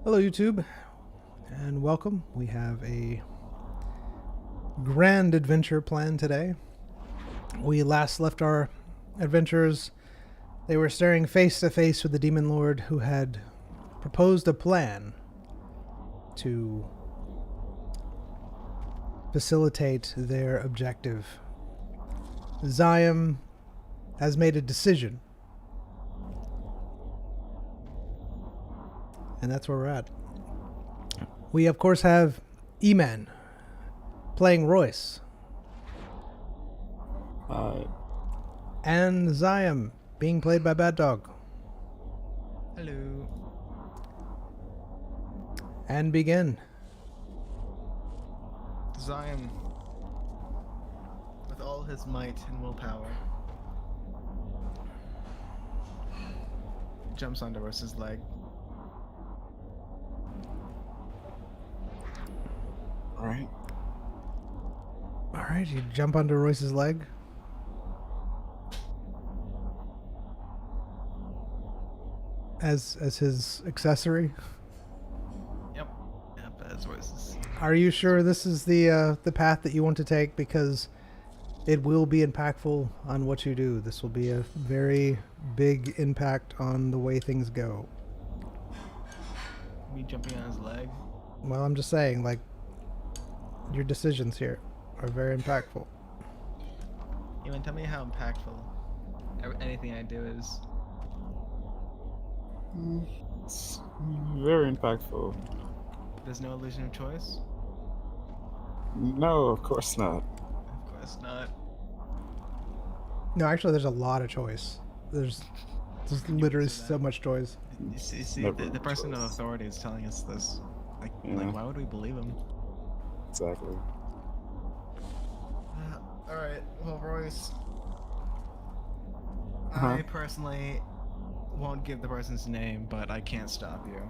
Hello, YouTube, and welcome. We have a grand adventure planned today. We last left our adventurers. They were staring face to face with the Demon Lord who had proposed a plan to facilitate their objective. Zion has made a decision, and that's where we're at. We, of course, have E-Man playing Royce, and Zion being played by Bad Dog. Hello. And begin. Zion, with all his might and willpower, jumps onto Rose's leg. All right, you jump onto Royce's leg. As his accessory. Yep, as Rose's. Are you sure this is the path that you want to take? Because it will be impactful on what you do. This will be a very big impact on the way things go. Me jumping on his leg? Well, I'm just saying, like, your decisions here are very impactful. Even tell me how impactful anything I do is. It's very impactful. There's no illusion of choice? No, of course not. Of course not. No, actually, there's a lot of choice. There's literally so much choice. You see the person of authority is telling us this. Like, why would we believe him? Exactly. Alright, well, Royce, Uh-huh. I personally won't give the person's name, but I can't stop you.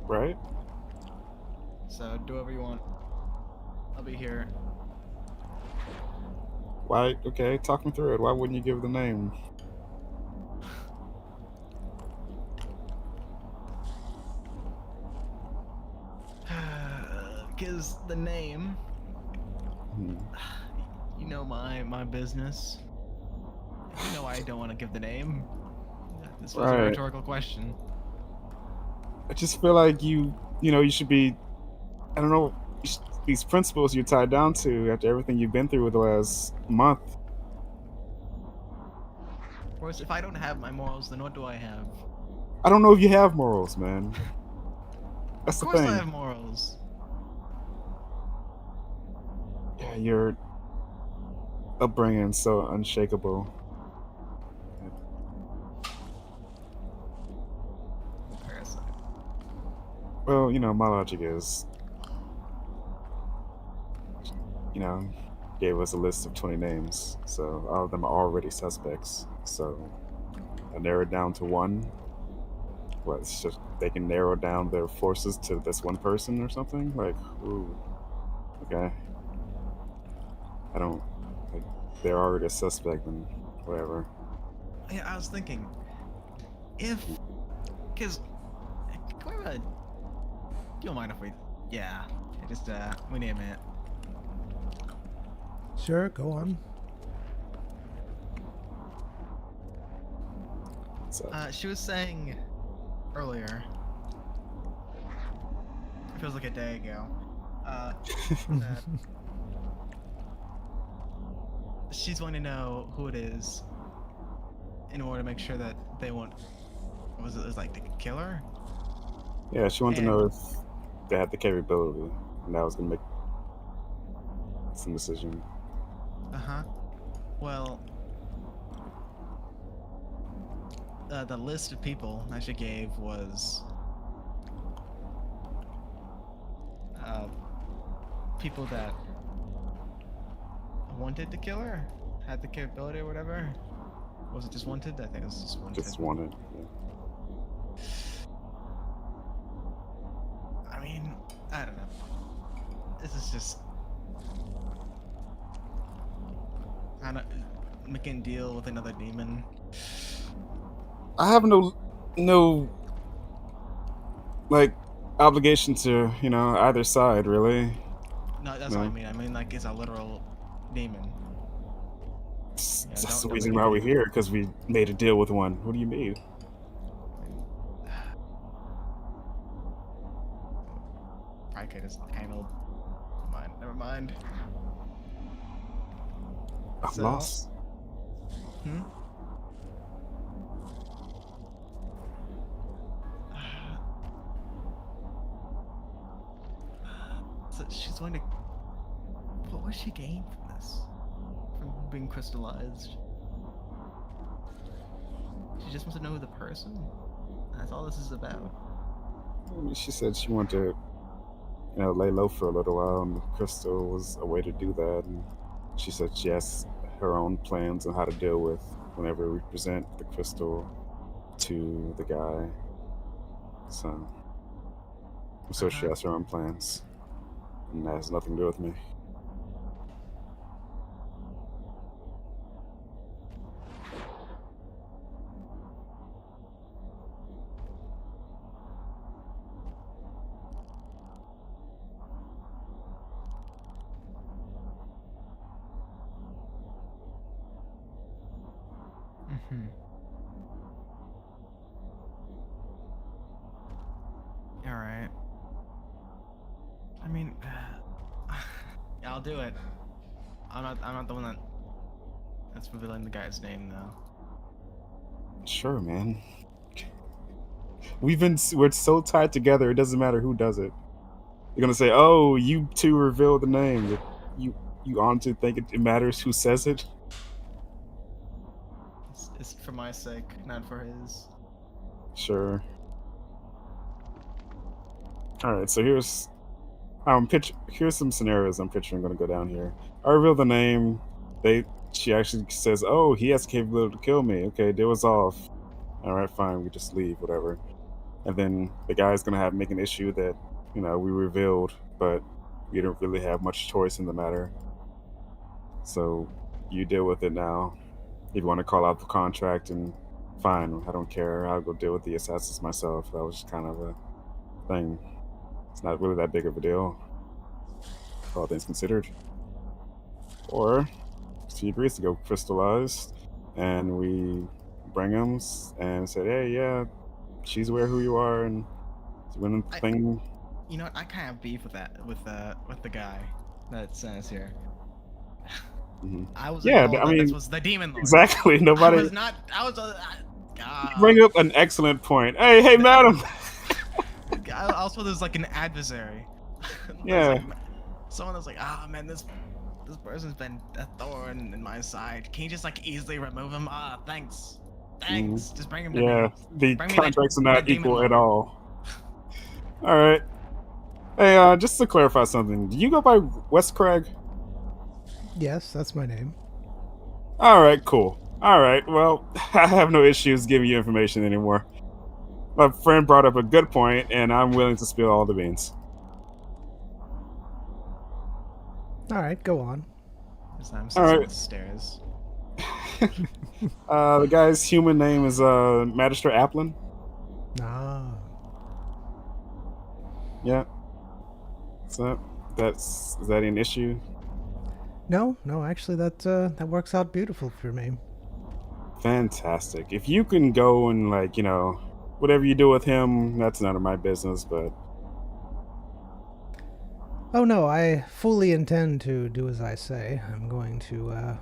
Right? So do whatever you want. I'll be here. Why? Okay, talk me through it. Why wouldn't you give the name? Because the name, Hmm. you know my business. You know I don't want to give the name. This was a Right. rhetorical question. I just feel like you should be, I don't know, these principles you're tied down to after everything you've been through with the last month. Of course, if I don't have my morals, then what do I have? I don't know if you have morals, man. That's Of the course thing. I have morals. Yeah, your upbringing's so unshakable. I'm a parasite. Well, my logic is, gave us a list of 20 names, so all of them are already suspects. So I narrowed down to one. What, it's just they can narrow down their forces to this one person or something? Like, ooh, okay. I don't, like, they're already a suspect and whatever. Yeah, I was thinking, because, you don't mind if we, yeah, just, we need a minute. Sure, go on. So, She was saying earlier, it feels like a day ago, that she's wanting to know who it is in order to make sure that they won't, was it like the killer? yeah, she wanted to know if they had the capability, and that was gonna make some decision. Uh-huh. Well, the list of people that she gave was people that wanted to kill her, had the capability or whatever. Was it just wanted? I think it was just wanted. Just wanted. Yeah. I mean, I don't know. This is just I don't making a deal with another demon. I have no like obligation to either side really. No, that's what I No, mean. I mean, like, it's a literal demon. Yeah, that's the don't make reason me why we're do. here, because we made a deal with one. What do you mean? I could just handle. Never mind. I'm So, lost. hmm. So she's going to. What would she gain from this? From being crystallized? She just wants to know the person. That's all this is about. I mean, she said she wanted to, lay low for a little while, and the crystal was a way to do that. And she said she has her own plans on how to deal with whenever we present the crystal to the guy. So I'm sure she Uh-huh. has her own plans, and that has nothing to do with me. Mm-hmm. All right. I mean, yeah, I'll do it. I'm not the one that's revealing the guy's name though. Sure, man. We're so tied together. It doesn't matter who does it. You're gonna say, "Oh, you two reveal the name." You you honestly think it matters who says it? It's for my sake, not for his. Sure. All right. So here's some scenarios I'm picturing going to go down here. I reveal the name. She actually says, "Oh, he has the capability to kill me." Okay, deal was off. All right, fine. We just leave, whatever. And then the guy's gonna make an issue that we revealed, but we don't really have much choice in the matter. So you deal with it now. If you want to call out the contract, and fine, I don't care. I'll go deal with the assassins myself. That was just kind of a thing. It's not really that big of a deal, all things considered. Or she agrees to go crystallized, and we bring him and say, "Hey, yeah, she's aware who you are," and when the I, thing. you know what? I kind of beef with that with the guy that says here. Mhm. I wasn't Yeah, told I that this mean, was the demon lord. exactly. I Nobody. was not. I was. You bring up an excellent point. Hey, madam. I was told there's like an adversary. There's Yeah. like someone that's like, ah, man, this person's been a thorn in my side. Can you just like easily remove him? Ah, thanks. Mhm. Thanks. Just bring him to Yeah. me. The Bring me contracts are that not demon equal at lord. all. All right. Hey, just to clarify something, do you go by West Craig? Yes, that's my name. All right, cool. All right, well, I have no issues giving you information anymore. My friend brought up a good point, and I'm willing to spill all the beans. All right, go on. I'm All sitting on right. the stairs. The guy's human name is Magister Applin. Ah, Yeah. So is that an issue? no, actually, that works out beautiful for me. Fantastic. If you can go and whatever you do with him, that's none of my business. But Oh no, I fully intend to do as I say. I'm going to,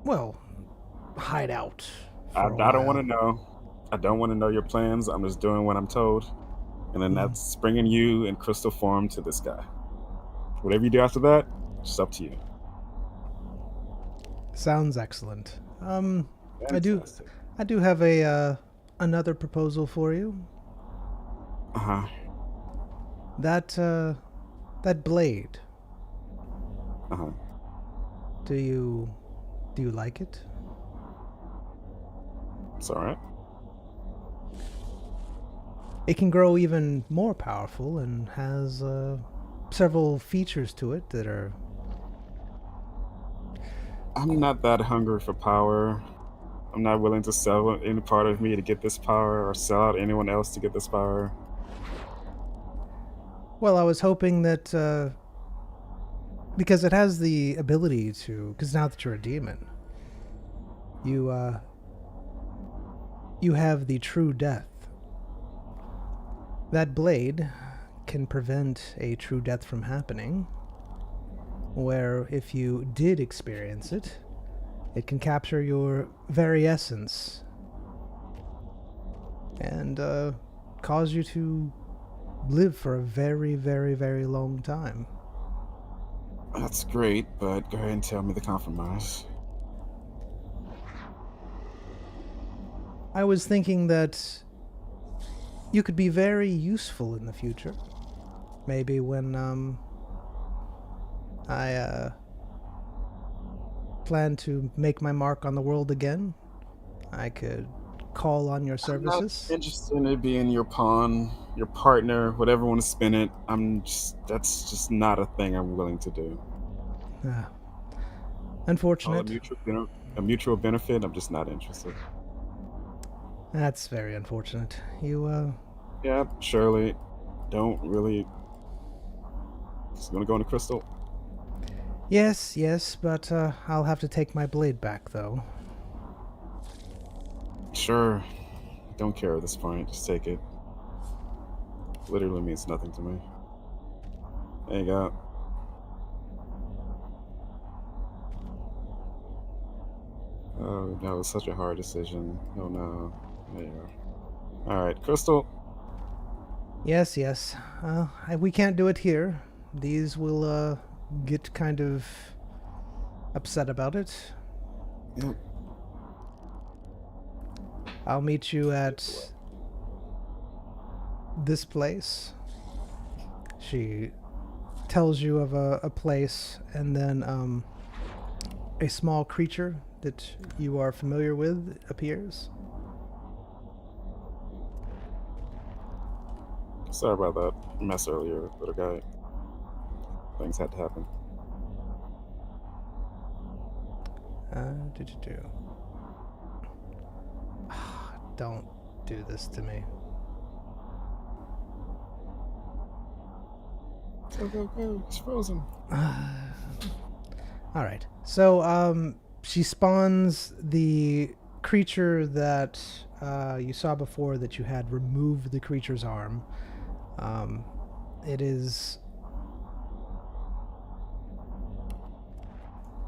well, hide out I for a don't want to while. know. I don't want to know your plans. I'm just doing what I'm told, and then Hmm. that's bringing you in crystal form to this guy. Whatever you do after that, it's up to you. Sounds excellent. I do, Fantastic. I do have a another proposal for you. Uh huh. That blade. Uh huh. Do you like it? It's all right. It can grow even more powerful and has several features to it that are. I'm not that hungry for power. I'm not willing to sell any part of me to get this power, or sell out anyone else to get this power. Well, I was hoping that because it has the ability to, because now that you're a demon, you have the true death. That blade can prevent a true death from happening, where if you did experience it, it can capture your very essence and cause you to live for a very, very, very long time. That's great, but go ahead and tell me the compromise. I was thinking that you could be very useful in the future. Maybe when I plan to make my mark on the world again, I could call on your services. I'm not interested in it being your pawn, your partner, whatever you want to spin it. That's just not a thing I'm willing to do. Ah, All unfortunate. a mutual benefit, I'm just not interested. That's very unfortunate. You, Yeah, Shirley, don't really. Just gonna go into Crystal. yes, but I'll have to take my blade back, though. Sure. Don't care at this point. Just take it. Literally means nothing to me. There you go. Oh, that was such a hard decision. Oh no. There you are. Alright, Crystal. Yes. We can't do it here. These will, get kind of upset about it. Yep. I'll meet you at this place. She tells you of a place, and then a small creature that you are familiar with appears. Sorry about that mess earlier, little guy. Things had to happen. Don't do this to me. Go. It's frozen. All right. So, she spawns the creature that you saw before that you had removed the creature's arm. It is...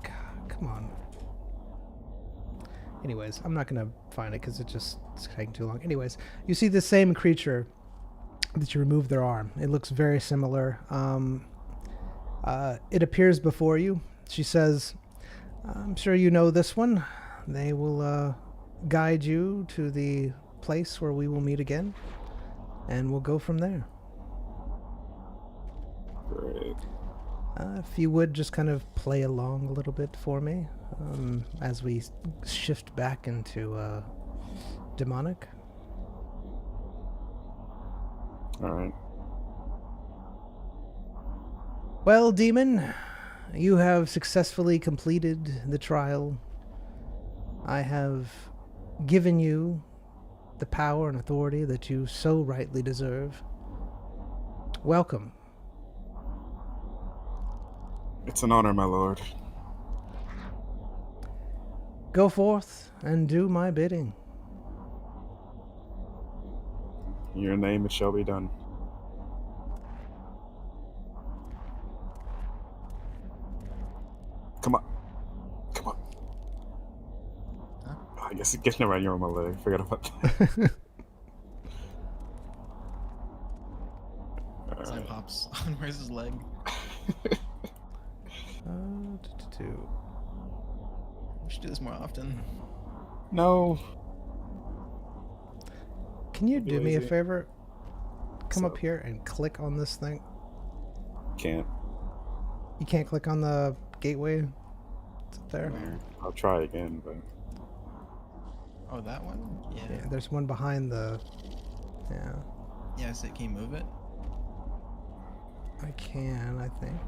God, come on. Anyways, I'm not going to find it because it's taking too long. Anyways, you see the same creature that you removed their arm. It looks very similar. It appears before you. She says, I'm sure you know this one. They will guide you to the place where we will meet again, and we'll go from there. Great. If you would just kind of play along a little bit for me as we shift back into demonic. Alright. Well, demon, you have successfully completed the trial. I have given you the power and authority that you so rightly deserve. Welcome. It's an honor, my lord. Go forth and do my bidding. In your name it shall be done. Come on. Huh? I guess it's getting around you on my leg. Forgot about that. Sign pops on where's his leg? We should do this more often. No. Can you do me a lazy. favor? Come So- up here and click on this thing. Can't. You can't click on the gateway. It's up there. I'll try again, but Oh, that one? Yeah, Yeah. there's one behind the... Yeah. Yeah, so can you move it? I can, I think.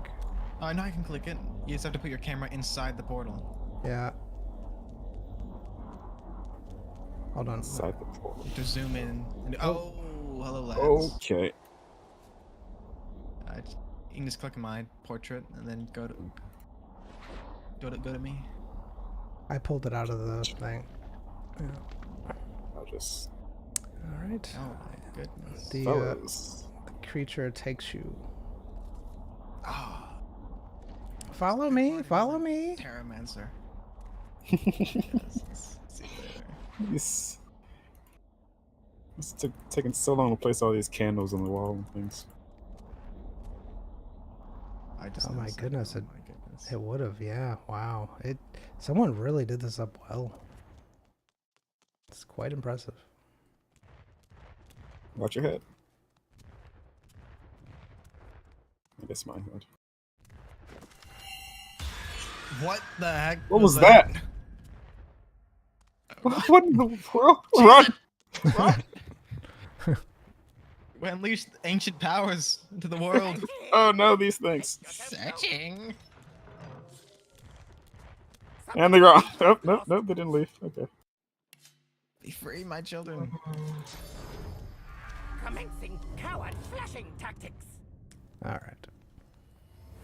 Oh, I know I can click it. You just have to put your camera inside the portal. Yeah. Hold on. Inside the portal. You have to zoom in. And, oh, hello, lads. Okay. You can just click on my portrait and then go to me. I pulled it out of the thing. Yeah. I'll just. All right. Oh my goodness. The Fellas. creature takes you. Ah, Follow me. Follow me. Terramancer. Yes, see you later. Yes. It's taking so long to place all these candles on the wall and things. I just Oh my noticed that. goodness, Oh my goodness. It would have. Yeah. Wow. Someone really did this up well. It's quite impressive. Watch your head. I guess mine would. What the heck? What was that? What in the world? Run! Run! We unleashed ancient powers into the world. Oh no, these things. Searching. And they're gone. Nope, nope, nope, they didn't leave. Okay. Be free, my children. Commencing coward flashing tactics. All right.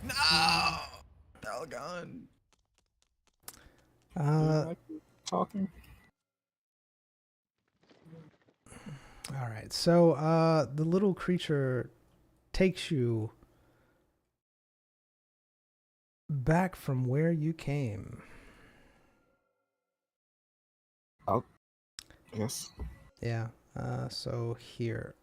No! They're all gone. Like talking. All right. So the little creature takes you back from where you came. Yes. Yeah. So here.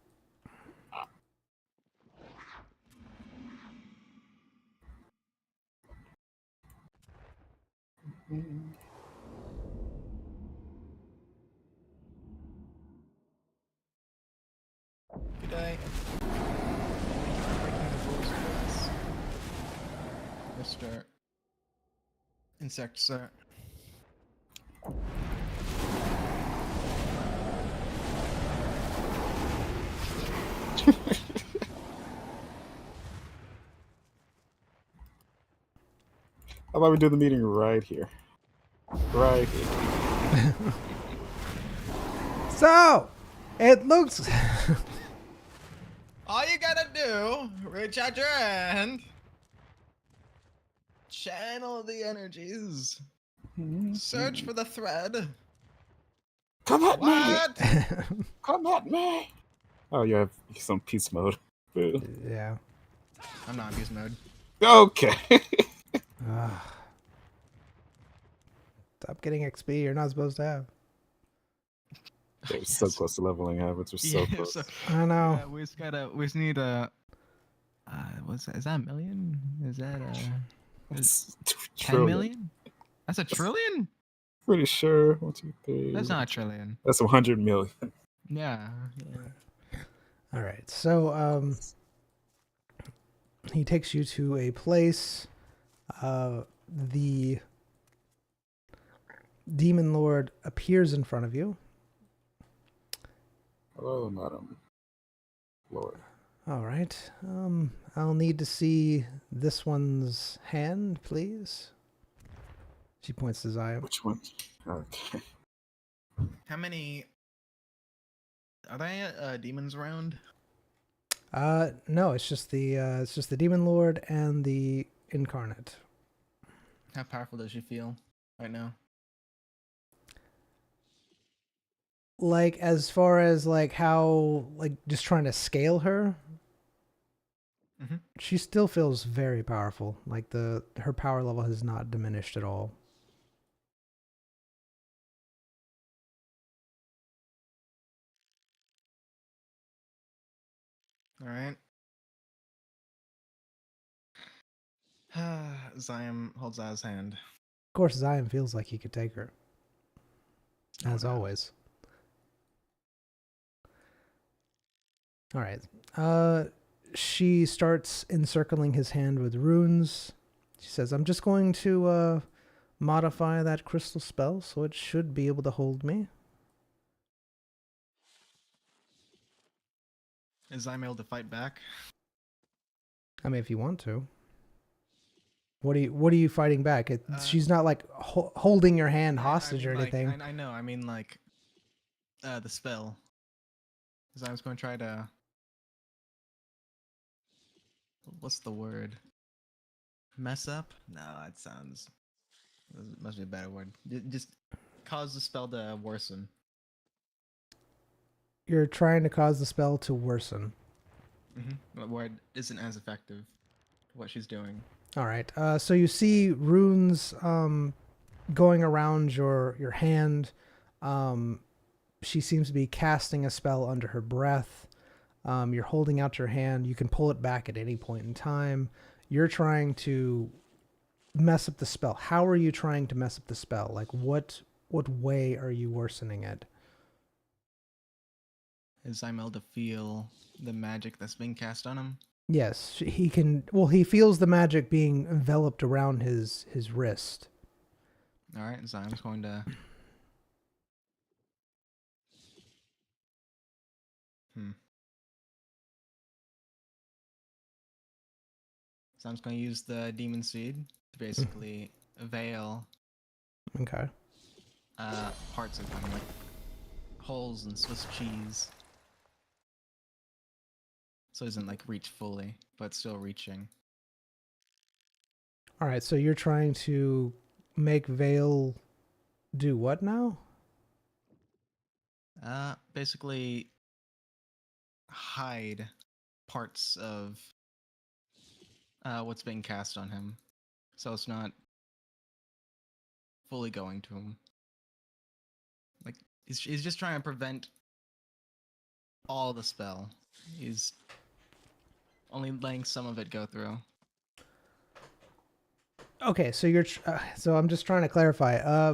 Good day. Breaking the rules of this. Mr. Insect, sir. How about we do the meeting right here? Right here. So it looks. All you gotta do, reach out your hand, channel the energies, search for the thread. Come at What? me! Come at me! Oh, you have some peace mode. Boo. Yeah. I'm not in beast mode. Okay. Stop getting XP you're not supposed to have. They're so close to leveling habits. We're so Yeah, close. so- I know. Yeah, we just need a. What's that? Is that a million? Is that It's 10 trillion. million? That's a trillion? Pretty sure. 1, 2, 3. That's not a trillion. That's 100 million. Yeah. All right. So he takes you to a place. The demon lord appears in front of you. Hello, madam. Lord. All right. I'll need to see this one's hand, please. She points to Zion. Which one? Okay. How many? Are there demons around? No, it's just the demon lord and the incarnate. How powerful does she feel right now? Like as far as like how like just trying to scale her, Mhm. she still feels very powerful. Like her power level has not diminished at all. All right. Zion holds out his hand. Of course, Zion feels like he could take her, as Oh, no. always. All right. She starts encircling his hand with runes. She says, "I'm just going to modify that crystal spell, so it should be able to hold me." Is Zion able to fight back? I mean, if you want to. What are you fighting back? She's not like holding your hand hostage or like, anything. I know. I mean, like, the spell. Because I was going to try to. What's the word? Mess up? No, that sounds. Must be a better word. Just cause the spell to worsen. You're trying to cause the spell to worsen. Where it isn't as effective. What she's doing. All right. So you see runes going around your hand. She seems to be casting a spell under her breath. You're holding out your hand. You can pull it back at any point in time. You're trying to mess up the spell. How are you trying to mess up the spell? Like what way are you worsening it? Is Zymel to feel the magic that's being cast on him? Yes, he can. Well, he feels the magic being enveloped around his wrist. All right, Zym's going to. So I'm just going to use the demon seed to basically veil Okay. parts of him, like holes in Swiss cheese. So it doesn't like reach fully, but still reaching. All right, so you're trying to make Veil do what now? Basically hide parts of what's being cast on him, so it's not fully going to him. Like he's just trying to prevent all the spell. He's only letting some of it go through. Okay, so so I'm just trying to clarify.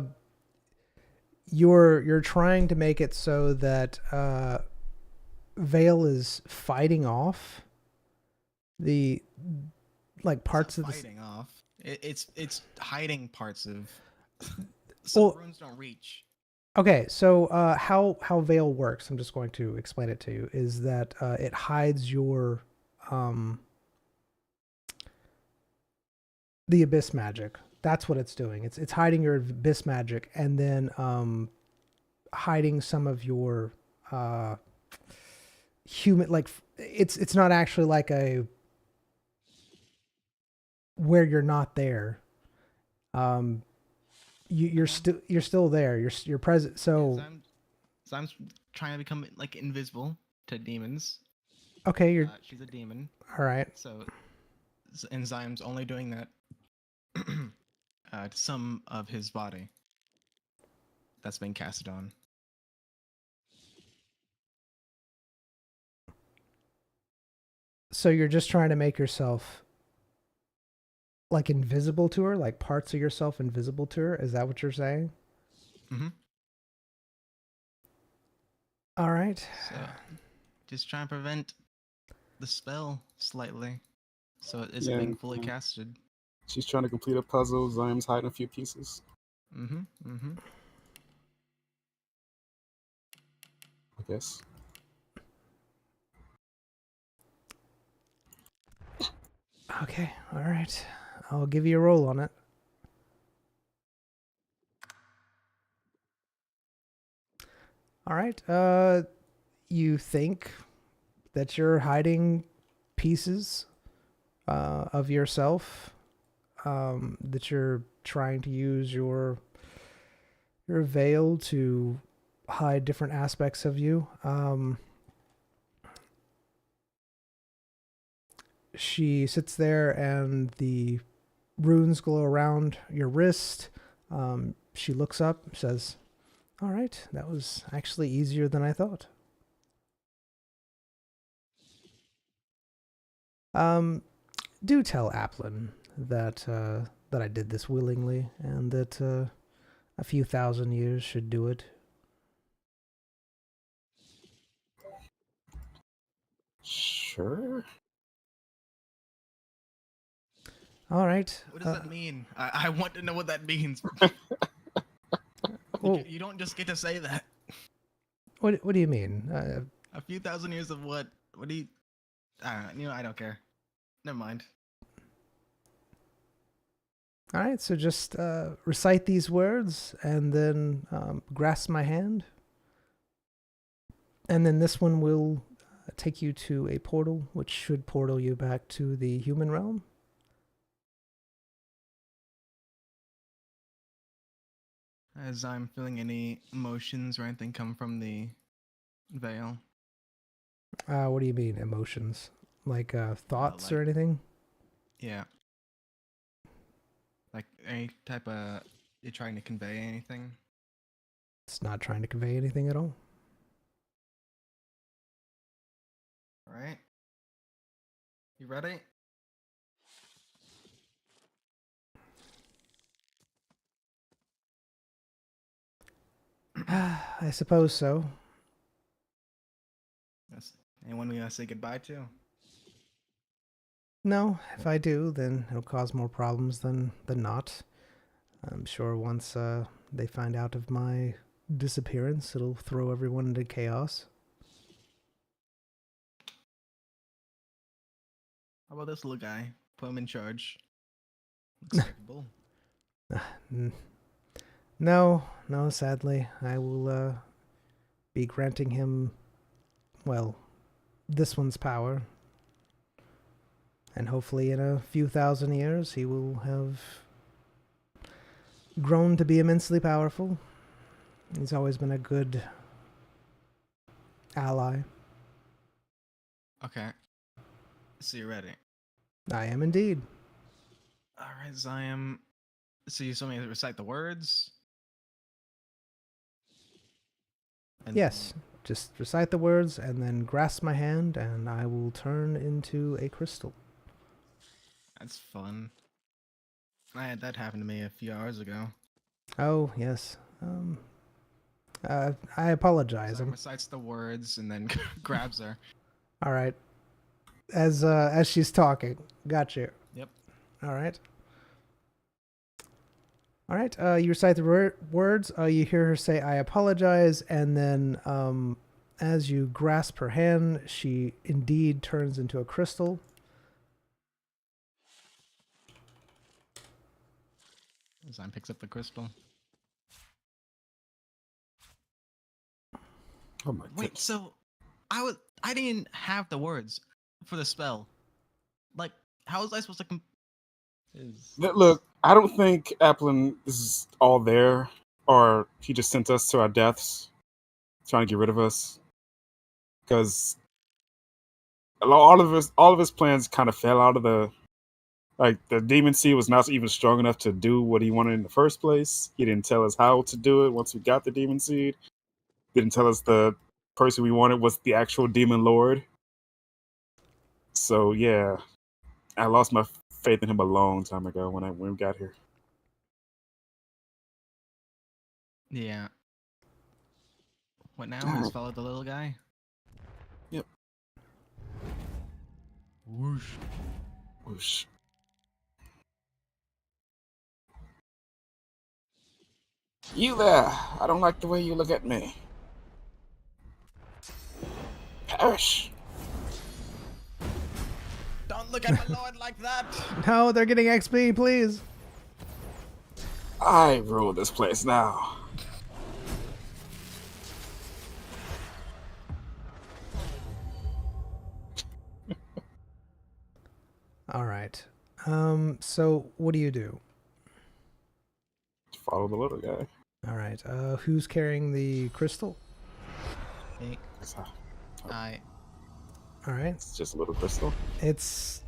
You're trying to make it so that Veil is fighting off the like parts of the fighting off. It's hiding parts of. So runes don't reach. Okay, so how Veil works, I'm just going to explain it to you, is that it hides your the abyss magic. That's what it's doing. It's hiding your abyss magic and then hiding some of your human, like it's not actually like a where you're not there. You're still there. You're present. So I'm trying to become like invisible to demons. Okay, she's a demon. All right. So and Zym's only doing that to some of his body that's been casted on. So you're just trying to make yourself like invisible to her, like parts of yourself invisible to her. Is that what you're saying? Mm-hmm. All right. So just trying to prevent the spell slightly, so it isn't being fully casted. She's trying to complete a puzzle. Zym's hiding a few pieces. I guess. Okay. All right. I'll give you a roll on it. All right. You think that you're hiding pieces of yourself, that you're trying to use your veil to hide different aspects of you. She sits there and the runes glow around your wrist. She looks up, says, "All right, that was actually easier than I thought." Do tell Applin that I did this willingly, and that a few thousand years should do it. Sure. All right. What does that mean? I want to know what that means. Well, you don't just get to say that. What do you mean? A few thousand years of what? What do you? I don't know. I don't care. Never mind. All right, so just recite these words and then grasp my hand. And then this one will take you to a portal, which should portal you back to the human realm. As I'm feeling any emotions or anything come from the veil. What do you mean, emotions? Like thoughts or like- anything? Yeah. Like any type of you're trying to convey anything. It's not trying to convey anything at all. Alright. You ready? I suppose so. Yes. Anyone we gotta say goodbye to? No, if I do, then it'll cause more problems than not. I'm sure once they find out of my disappearance, it'll throw everyone into chaos. How about this little guy? Put him in charge. Looks like a bull. No, sadly. I will be granting him, well, this one's power. And hopefully in a few thousand years he will have grown to be immensely powerful. He's always been a good ally. Okay. So you're ready. I am indeed. Alright, Zion. So you told me to recite the words? And Yes, just recite the words and then grasp my hand and I will turn into a crystal. That's fun. I had that happen to me a few hours ago. Oh, yes. I apologize. Zion recites the words and then grabs her. All right. As she's talking. Got you. Yep. All right. All right. You recite the words. You hear her say, "I apologize," and then as you grasp her hand, she indeed turns into a crystal. Zion picks up the crystal. Oh my Wait, goodness. so I didn't have the words for the spell. Like, how was I supposed to Look, I don't think Applin is all there, or he just sent us to our deaths, trying to get rid of us. Because all of his plans kind of fell out of the. Like, the demon seed was not even strong enough to do what he wanted in the first place. He didn't tell us how to do it once we got the demon seed. Didn't tell us the person we wanted was the actual demon lord. So yeah, I lost my faith in him a long time ago when we got here. Yeah. What now? Alright. Just follow the little guy? Yep. Whoosh. Whoosh. You there! I don't like the way you look at me. Perish! Don't look at my lord like that! No, they're getting XP, please. I rule this place now. All right. So what do you do? Follow the little guy. All right. Who's carrying the crystal? Hey, I All right. It's just a little crystal. It's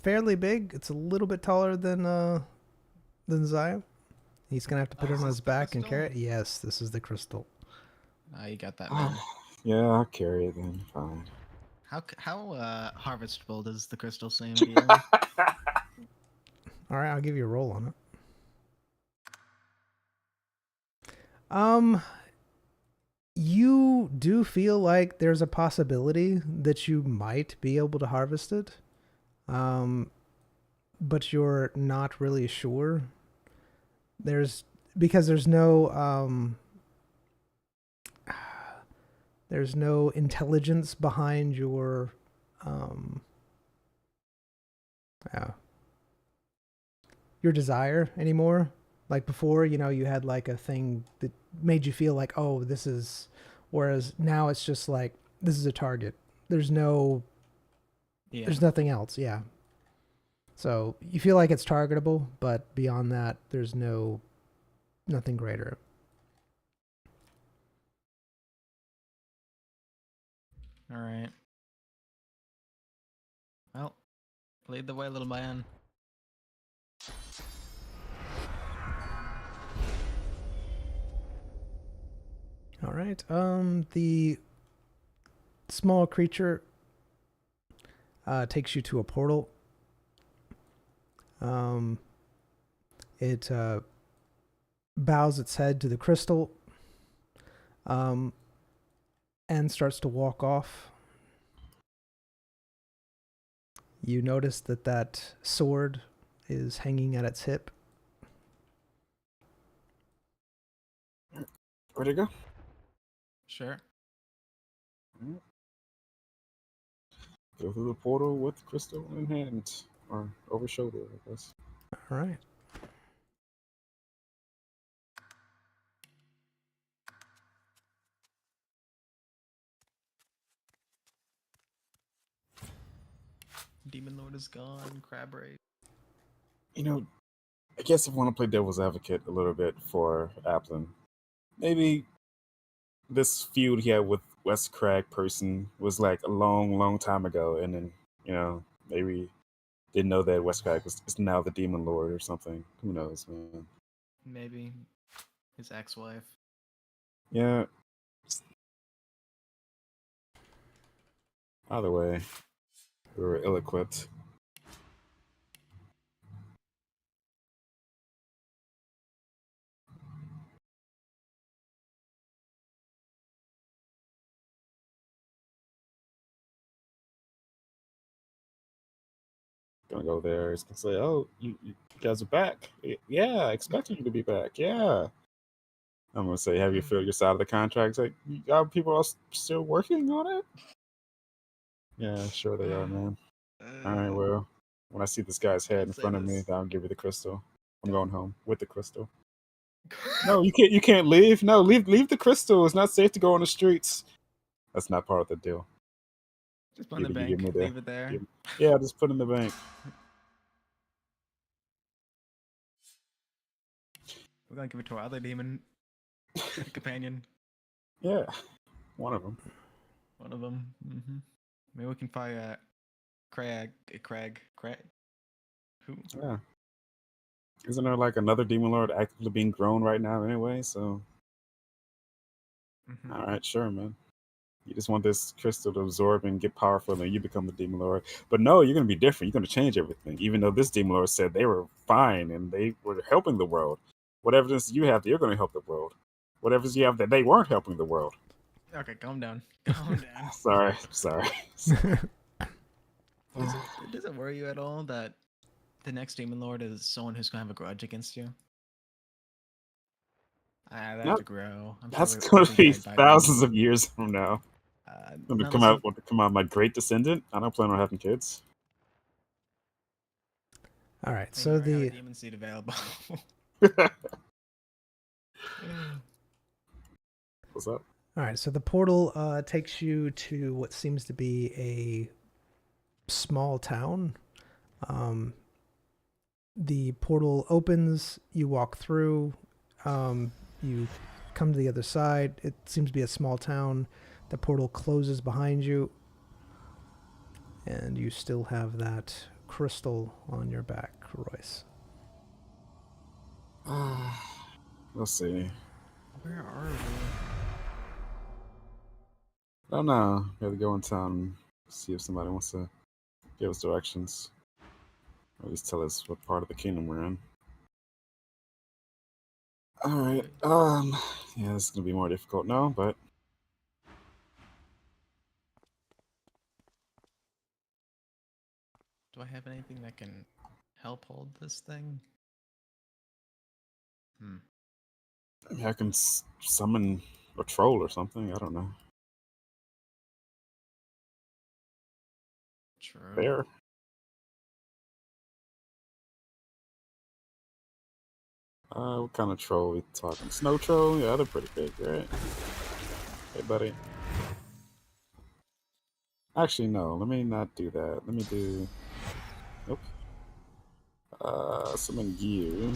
fairly big. It's a little bit taller than Zion. He's gonna have to put it on is his this the back and crystal? carry it. Yes, this is the crystal. you got that, man. Yeah, I'll carry it then. Fine. How harvestable does the crystal seem to you? All right, I'll give you a roll on it. You do feel like there's a possibility that you might be able to harvest it, but you're not really sure. Because there's no intelligence behind your desire anymore. Like before, you had like a thing that made you feel like, oh, this is Whereas now it's just like, this is a target. There's Yeah. nothing else. Yeah. So you feel like it's targetable, but beyond that, there's nothing greater. All right. Well, lead the way, little man. All right. The small creature takes you to a portal. It bows its head to the crystal, and starts to walk off. You notice that sword is hanging at its hip. Where'd it go? Sure. Go through the portal with crystal in hand. Or over shoulder, I guess. All right. Demon Lord is gone. Crab race. You know, I guess if I want to play devil's advocate a little bit for Applin, maybe this feud he had with West Crag person was like a long, long time ago, and then, maybe didn't know that West Crag is now the Demon Lord or something. Who knows, man? Maybe his ex-wife. Yeah. Either way, we were ill-equipped. Gonna go there. He's gonna say, "Oh, you guys are back. Yeah, I expected you to be back. Yeah." I'm gonna say, "Have you filled your side of the contract?" It's like, people are still working on it. Yeah, sure they are, man. All right, well, when I see this guy's head in front of me, I'll give you the crystal. I'm going home with the crystal. No, you can't. You can't leave. No, leave the crystal. It's not safe to go on the streets. That's not part of the deal. Just put in the Either you give bank. me Leave it there. Yeah, just put it in the bank. We're gonna give it to our other demon companion. Yeah, one of them. One of them. Mm-hmm. Maybe we can find Crag. Who? Yeah. Isn't there like another demon lord actively being grown right now anyway? So, Mm-hmm. all right, sure, man. You just want this crystal to absorb and get powerful, and you become the demon lord. But no, you're gonna be different. You're gonna change everything. Even though this demon lord said they were fine and they were helping the world. What evidence do you have that you're gonna help the world? What evidence do you have that they weren't helping the world? Okay, calm down. Calm down. Sorry. Does it worry you at all that the next demon lord is someone who's gonna have a grudge against you? I have Nope. to grow. I'm That's sure gonna we'll be dead by then. thousands of years from now. None Want of to come out my great descendant? I don't plan on having kids. All right. us- So you already have the a demon seed available. What's up? All right, so the portal takes you to what seems to be a small town. The portal opens, you walk through, you come to the other side. It seems to be a small town. The portal closes behind you, and you still have that crystal on your back, Royce. Let's see. Where are we? I don't know. Gotta go in town and see if somebody wants to give us directions. Or at least tell us what part of the kingdom we're in. Alright. Yeah, this is gonna be more difficult now, but Do I have anything that can help hold this thing? I can summon a troll or something. I don't know. True. Bear. What kind of troll we talking? Snow troll? Yeah, they're pretty big, right? Hey, buddy. Actually, no. Let me not do that. Let me do. Nope. Summon you.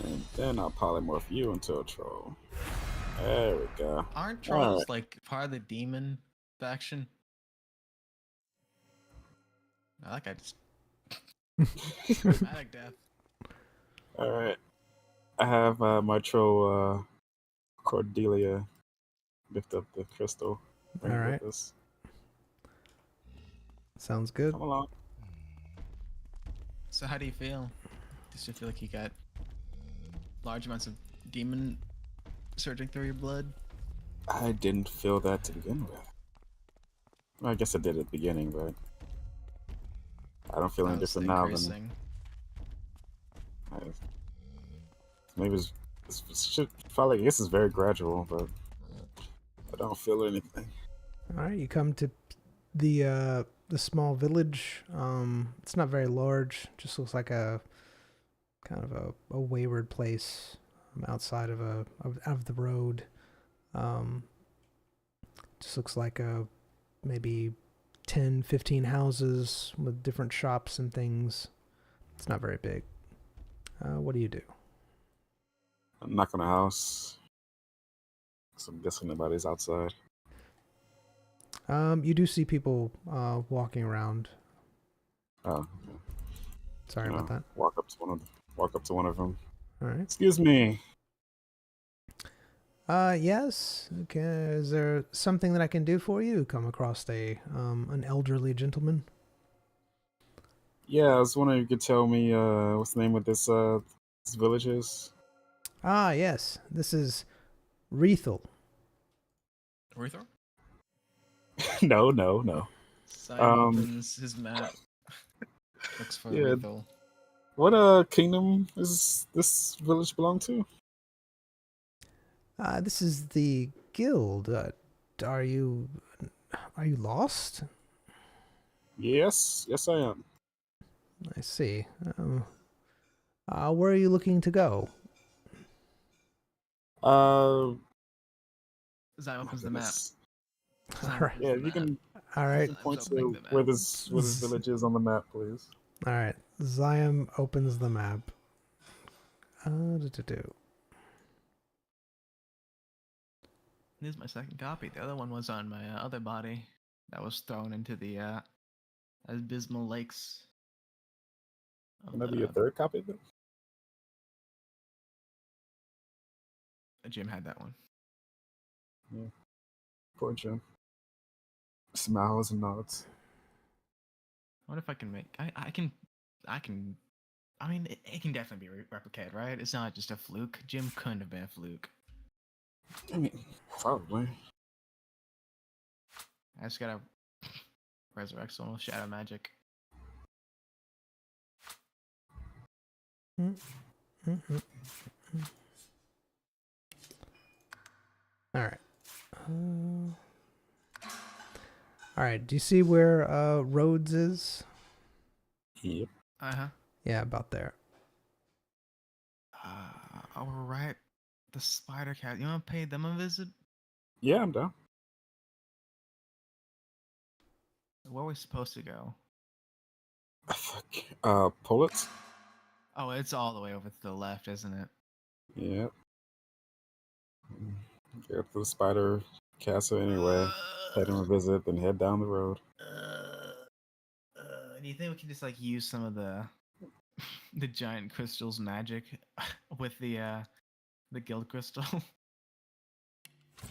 And then I'll polymorph you into a troll. There we go. Aren't All trolls right. like part of the demon faction? I like I just dramatic death. All right. I have my troll Cordelia lift up the crystal. Bring All it right. with us. Sounds good. Come along. So how do you feel? Does you feel like you got large amounts of demon surging through your blood? I didn't feel that to begin with. Well, I guess I did at the beginning, but I don't feel any That was different now than increasing. maybe it's should probably. I guess it's very gradual, but I don't feel anything. All right, you come to the small village. It's not very large. Just looks like a kind of a wayward place outside of the road. Just looks like maybe 10, 15 houses with different shops and things. It's not very big. What do you do? I'm knock on the house. So I'm guessing nobody's outside. You do see people walking around. Oh, okay. Sorry about that. Walk up to one of them. All right. Excuse me. Yes. Okay. Is there something that I can do for you? Come across an elderly gentleman. Yeah, I was wondering if you could tell me what's the name of this village is. Ah, yes. This is Rethel. Arthur? No. Simon opens his map. Looks for Yeah. Rethel. What kingdom is this village belong to? This is the guild. Are you lost? Yes, I am. I see. Where are you looking to go? Zion opens the map. goodness. All right. Yeah, you can All right. point opening to the where map. this village is on the map, please. All right. Zion opens the map. Do. This is my second copy. The other one was on my other body that was thrown into the abysmal lakes. Can that be your third copy of it? Jim had that one. Yeah. Poor Jim. Smiles and nods. I wonder if I can make. I can. I mean, it can definitely be replicated, right? It's not just a fluke. Jim couldn't have been a fluke. I mean, probably. I just gotta resurrect someone with shadow magic. All right. All right. Do you see where Rhodes is? Yep. Yeah, about there. All right. The spider cat. You want to pay them a visit? Yeah, I'm down. Where are we supposed to go? Pull it. Oh, it's all the way over to the left, isn't it? Yep. Get up to the spider castle anyway. Head him a visit, then head down the road. Do you think we can just like use some of the giant crystal's magic with the guild crystal?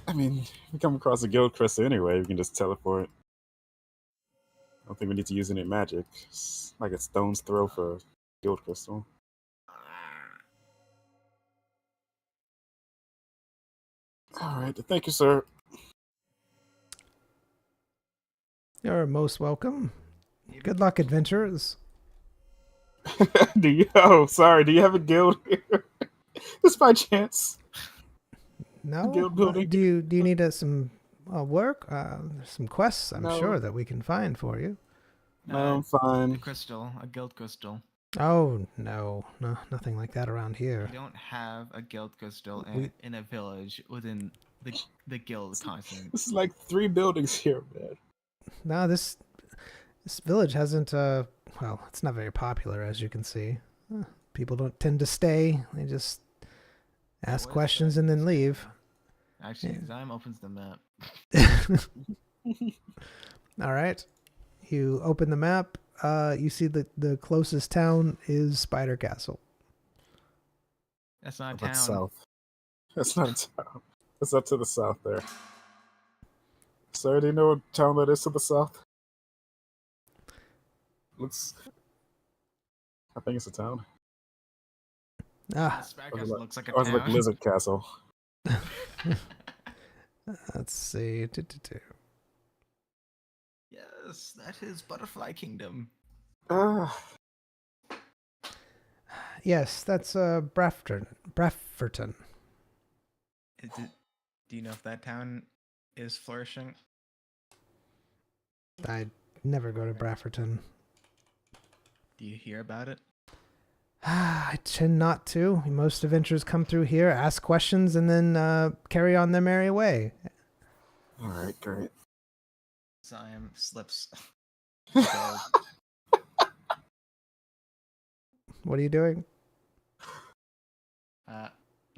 I mean, if we come across a guild crystal anyway, we can just teleport. I don't think we need to use any magic. It's like a stone's throw for a guild crystal. Alright, thank you, sir. You're most welcome. Good luck, adventurers. Do you have a guild here? Just by chance. No. Guild building. Do you need some work? Some quests, I'm No. sure that we can find for you. No, I'm fine. A guild crystal. Oh no, no, nothing like that around here. You don't have a guild crystal We- in a village within the guild continent. This is like 3 buildings here, man. No, this village hasn't. Well, it's not very popular, as you can see. People don't tend to stay. They just ask Where's questions the- and then leave. Actually, Yeah. Zyme opens the map. All right. You open the map. You see the closest town is Spider Castle. That's not a That's town. south. That's not a town. That's up to the south there. Sir, do you know what town that is to the south? Looks. I think it's a town. Ah, Spider Castle looks like a Or it's like town. Lizard Castle. let's see. Yes, that is Butterfly Kingdom. Ah, Yes, that's Brafferton. Do you know if that town is flourishing? I never go to Brafferton. Do you hear about it? I tend not to. Most adventurers come through here, ask questions, and then carry on their merry way. alright, great. Zyme slips. What are you doing?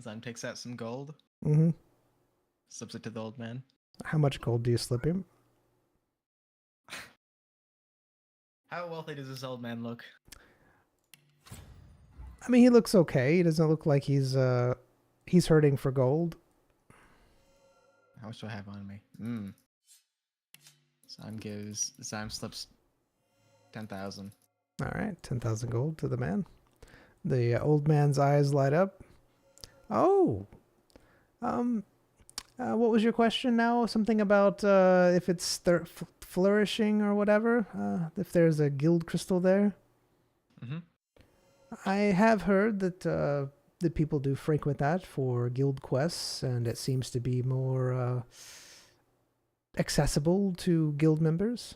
Zyme takes out some gold, Mm-hmm. slips it to the old man. How much gold do you slip him? How wealthy does this old man look? I mean, he looks okay. He doesn't look like he's hurting for gold. How much do I have on me? Zyme slips 10,000. All right, 10,000 gold to the man. The old man's eyes light up. Oh, what was your question now? Something about if it's flourishing or whatever. If there's a guild crystal there. Mm-hmm. I have heard that that people do frequent that for guild quests, and it seems to be more accessible to guild members.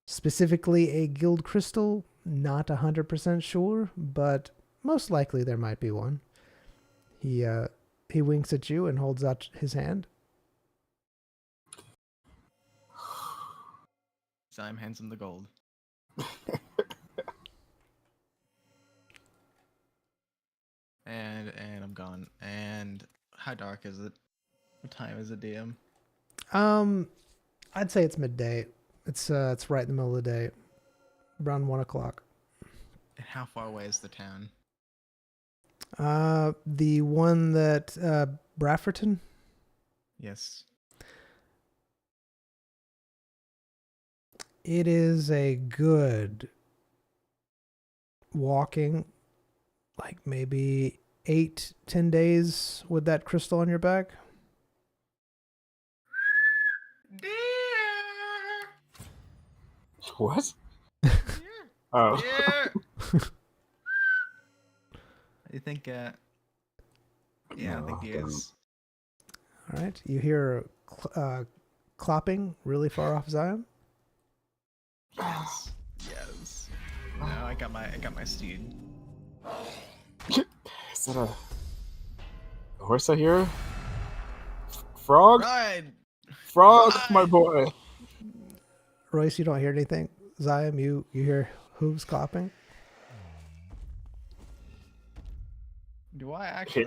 Specifically, a guild crystal, not 100% sure, but most likely there might be one. He winks at you and holds out his hand. Zyme hands him the gold. and I'm gone. And how dark is it? What time is it, DM? I'd say it's midday. It's right in the middle of the day, around 1 o'clock. And how far away is the town? The one that Brafferton. Yes. It is a good walking, like maybe 8-10 days with that crystal on your back. Dear! What? Oh. Dear! I think, yeah, I No, think he don't. is. All right, you hear clopping really far off Zion. Yes. Yes. No, I got my steed. Is that a horse I hear? Frog? Ride! Frog, Ride! my boy. Royce, you don't hear anything. Zion, you hear hooves clopping. Do I actually?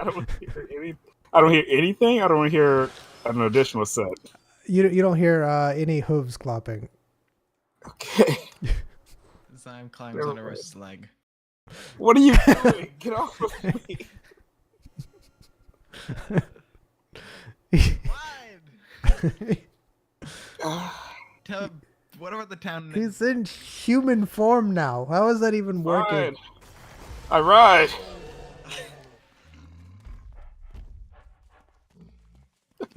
I don't hear any. I don't hear anything. I don't hear an additional set. You don't hear any hooves clopping. Okay. Zyme climbs Never on mind. Rose's leg. What are you doing? Get off of me. Ride! Tell what about the town? He's in human form now. How is that even working? Ride. I ride.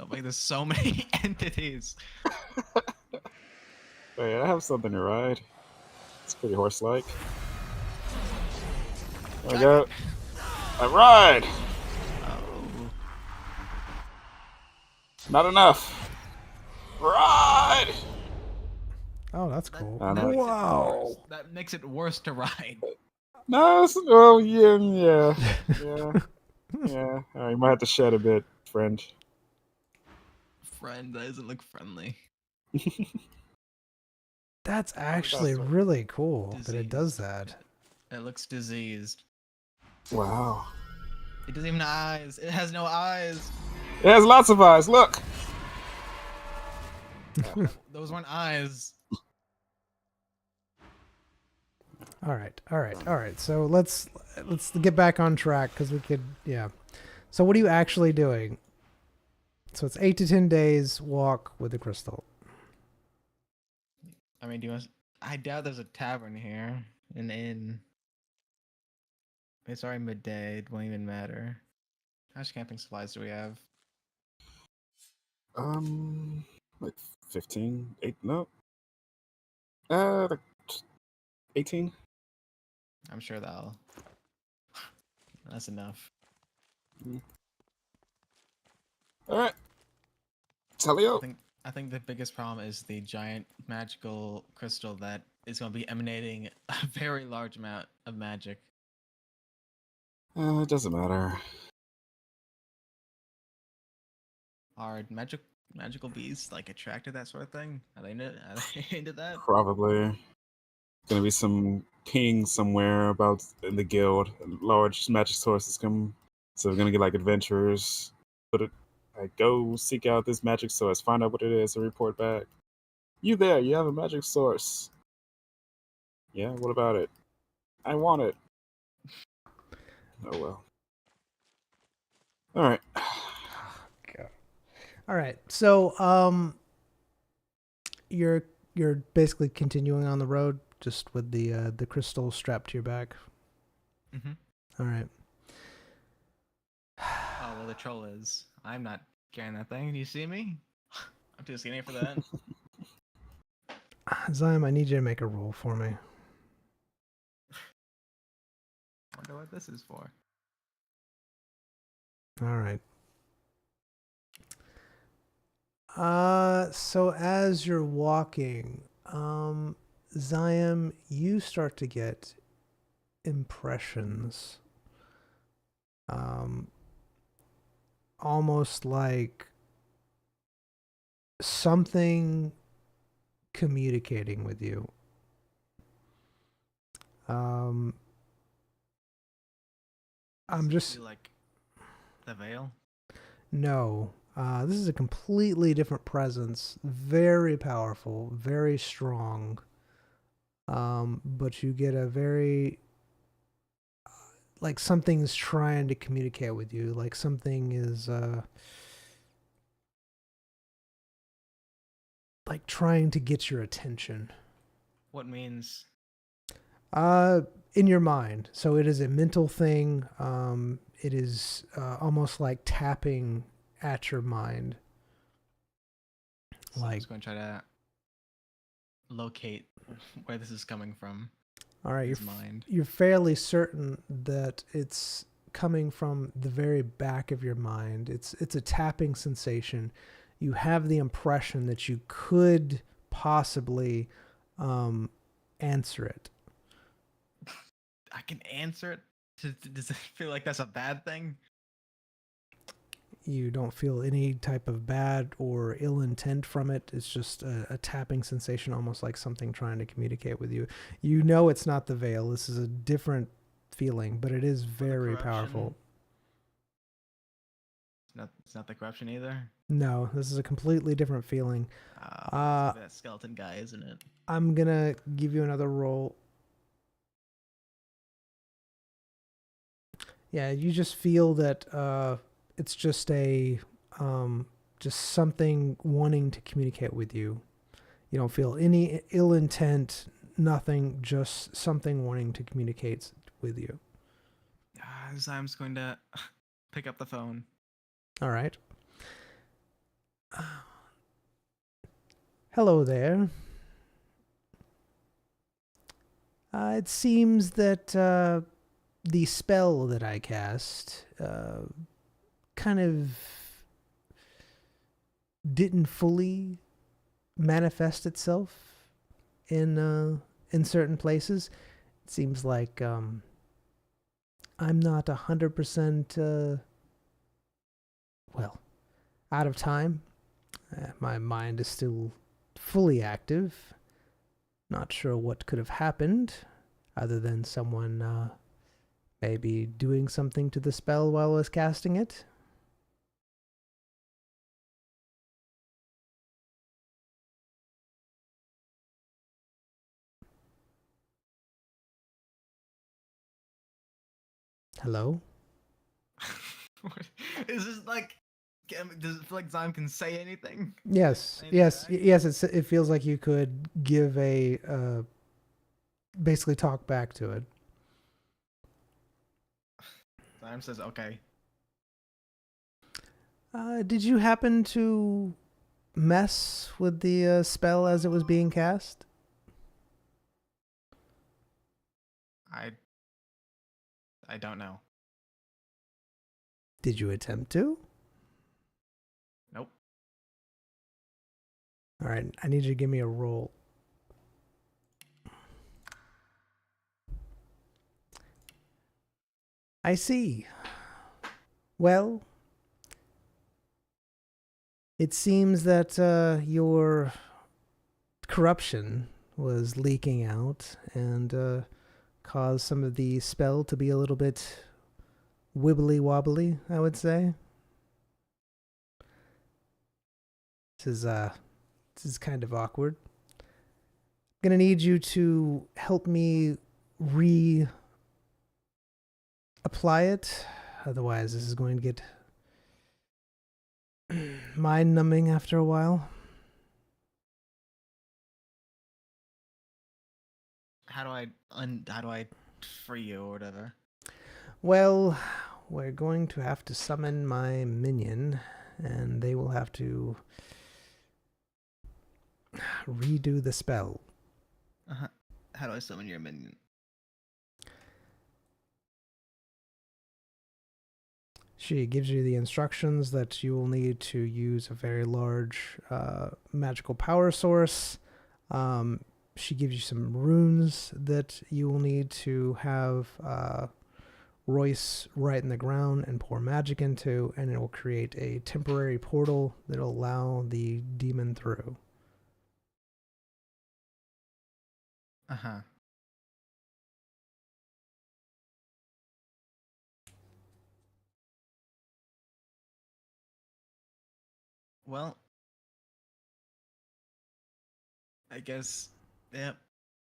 Oh, like there's so many entities. Wait, I have something to ride. It's pretty horse-like. There we go. I ride. Oh. Not enough. Ride. Oh, that's cool. I know. Wow. That makes it worse to ride. No, oh yeah. Yeah. All right, you might have to shed a bit, friend. Friend, that doesn't look friendly. That's actually really cool that it does Diseased. that. It looks diseased. Wow. It doesn't even have eyes. It has no eyes. It has lots of eyes. Look. Those weren't eyes. All right. So let's get back on track because we could, yeah. So what are you actually doing? So it's 8 to 10 days walk with the crystal. I mean, I doubt there's a tavern here. An inn. It's already midday. It won't even matter. How much camping supplies do we have? Like 15, 8, no. Like 18. I'm sure that's enough. All right. Telio. I think the biggest problem is the giant magical crystal that is going to be emanating a very large amount of magic. It doesn't matter. Are magical beasts like attracted to that sort of thing? Are they into that? Probably. Gonna be some ping somewhere about in the guild. Large magic sources come. So we're gonna get like adventurers. Go seek out this magic source, find out what it is, and report back. You there, you have a magic source. Yeah, what about it? I want it. Oh well. Alright. All right. So you're basically continuing on the road just with the crystal strapped to your back. Mm-hmm. All right. Oh well, the troll is. I'm not carrying that thing. Do you see me? I'm too skinny for that. Zion, I need you to make a roll for me. Wonder what this is for. All right. So as you're walking, Zion, you start to get impressions. Almost like something communicating with you. I'm just like the veil. No. This is a completely different presence. Very powerful, very strong. But you get a very like something's trying to communicate with you. Like something is like trying to get your attention. What means? In your mind. So it is a mental thing. It is almost like tapping at your mind. So I'm just going to try to locate where this is coming from. All right, mind. You're fairly certain that it's coming from the very back of your mind. It's a tapping sensation. You have the impression that you could possibly answer it. I can answer it? Does it feel like that's a bad thing? You don't feel any type of bad or ill intent from it. It's just a tapping sensation, almost like something trying to communicate with you. You know it's not the veil. This is a different feeling, but it is very powerful. It's not the corruption either? No, this is a completely different feeling. That skeleton guy, isn't it? I'm going to give you another roll. Yeah, you just feel that it's just just something wanting to communicate with you. You don't feel any ill intent, nothing, just something wanting to communicate with you. I'm just going to pick up the phone. All right. Hello there. It seems that the spell that I cast kind of didn't fully manifest itself. in certain places. It seems like I'm not 100% well, out of time. My mind is still fully active. Not sure what could have happened, other than someone maybe doing something to the spell while I was casting it. Hello? Is this like? Does it feel like Zime can say anything? Yes, Anything yes, back? yes. It feels like you could give a basically talk back to it. Zime says, "Okay." Did you happen to mess with the spell as it was being cast? I don't know. Did you attempt to? Nope. All right, I need you to give me a roll. I see. Well, it seems that your corruption was leaking out and caused some of the spell to be a little bit wibbly wobbly, I would say. This is kind of awkward. I'm gonna need you to help me reapply it. Otherwise, this is going to get mind numbing after a while. How do I free you or whatever? Well, we're going to have to summon my minion, and they will have to redo the spell. How do I summon your minion? She gives you the instructions that you will need to use a very large magical power source. She gives you some runes that you will need to have Royce write in the ground and pour magic into, and it will create a temporary portal that will allow the demon through. Well, I guess. Yep.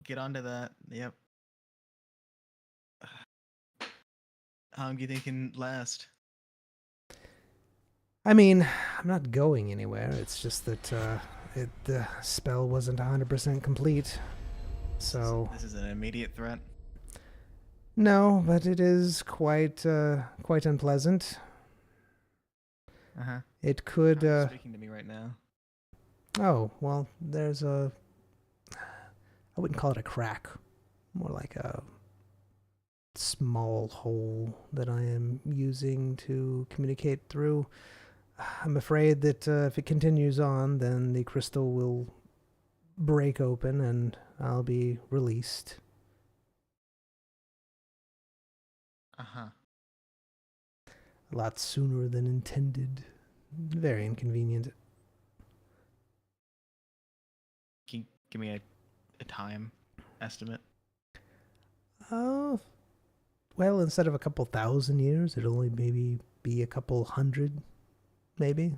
Get onto that. Yep. How long do you think it can last? I mean, I'm not going anywhere. It's just that the spell wasn't 100% complete. So This is an immediate threat. no, but it is quite unpleasant. It could. Speaking to me right now. Oh well, there's a. I wouldn't call it a crack, more like a small hole that I am using to communicate through. I'm afraid that if it continues on, then the crystal will break open and I'll be released. A lot sooner than intended. Very inconvenient. Can you give me a time estimate? Oh, well, instead of a couple thousand years, it'll only maybe be a couple hundred, maybe.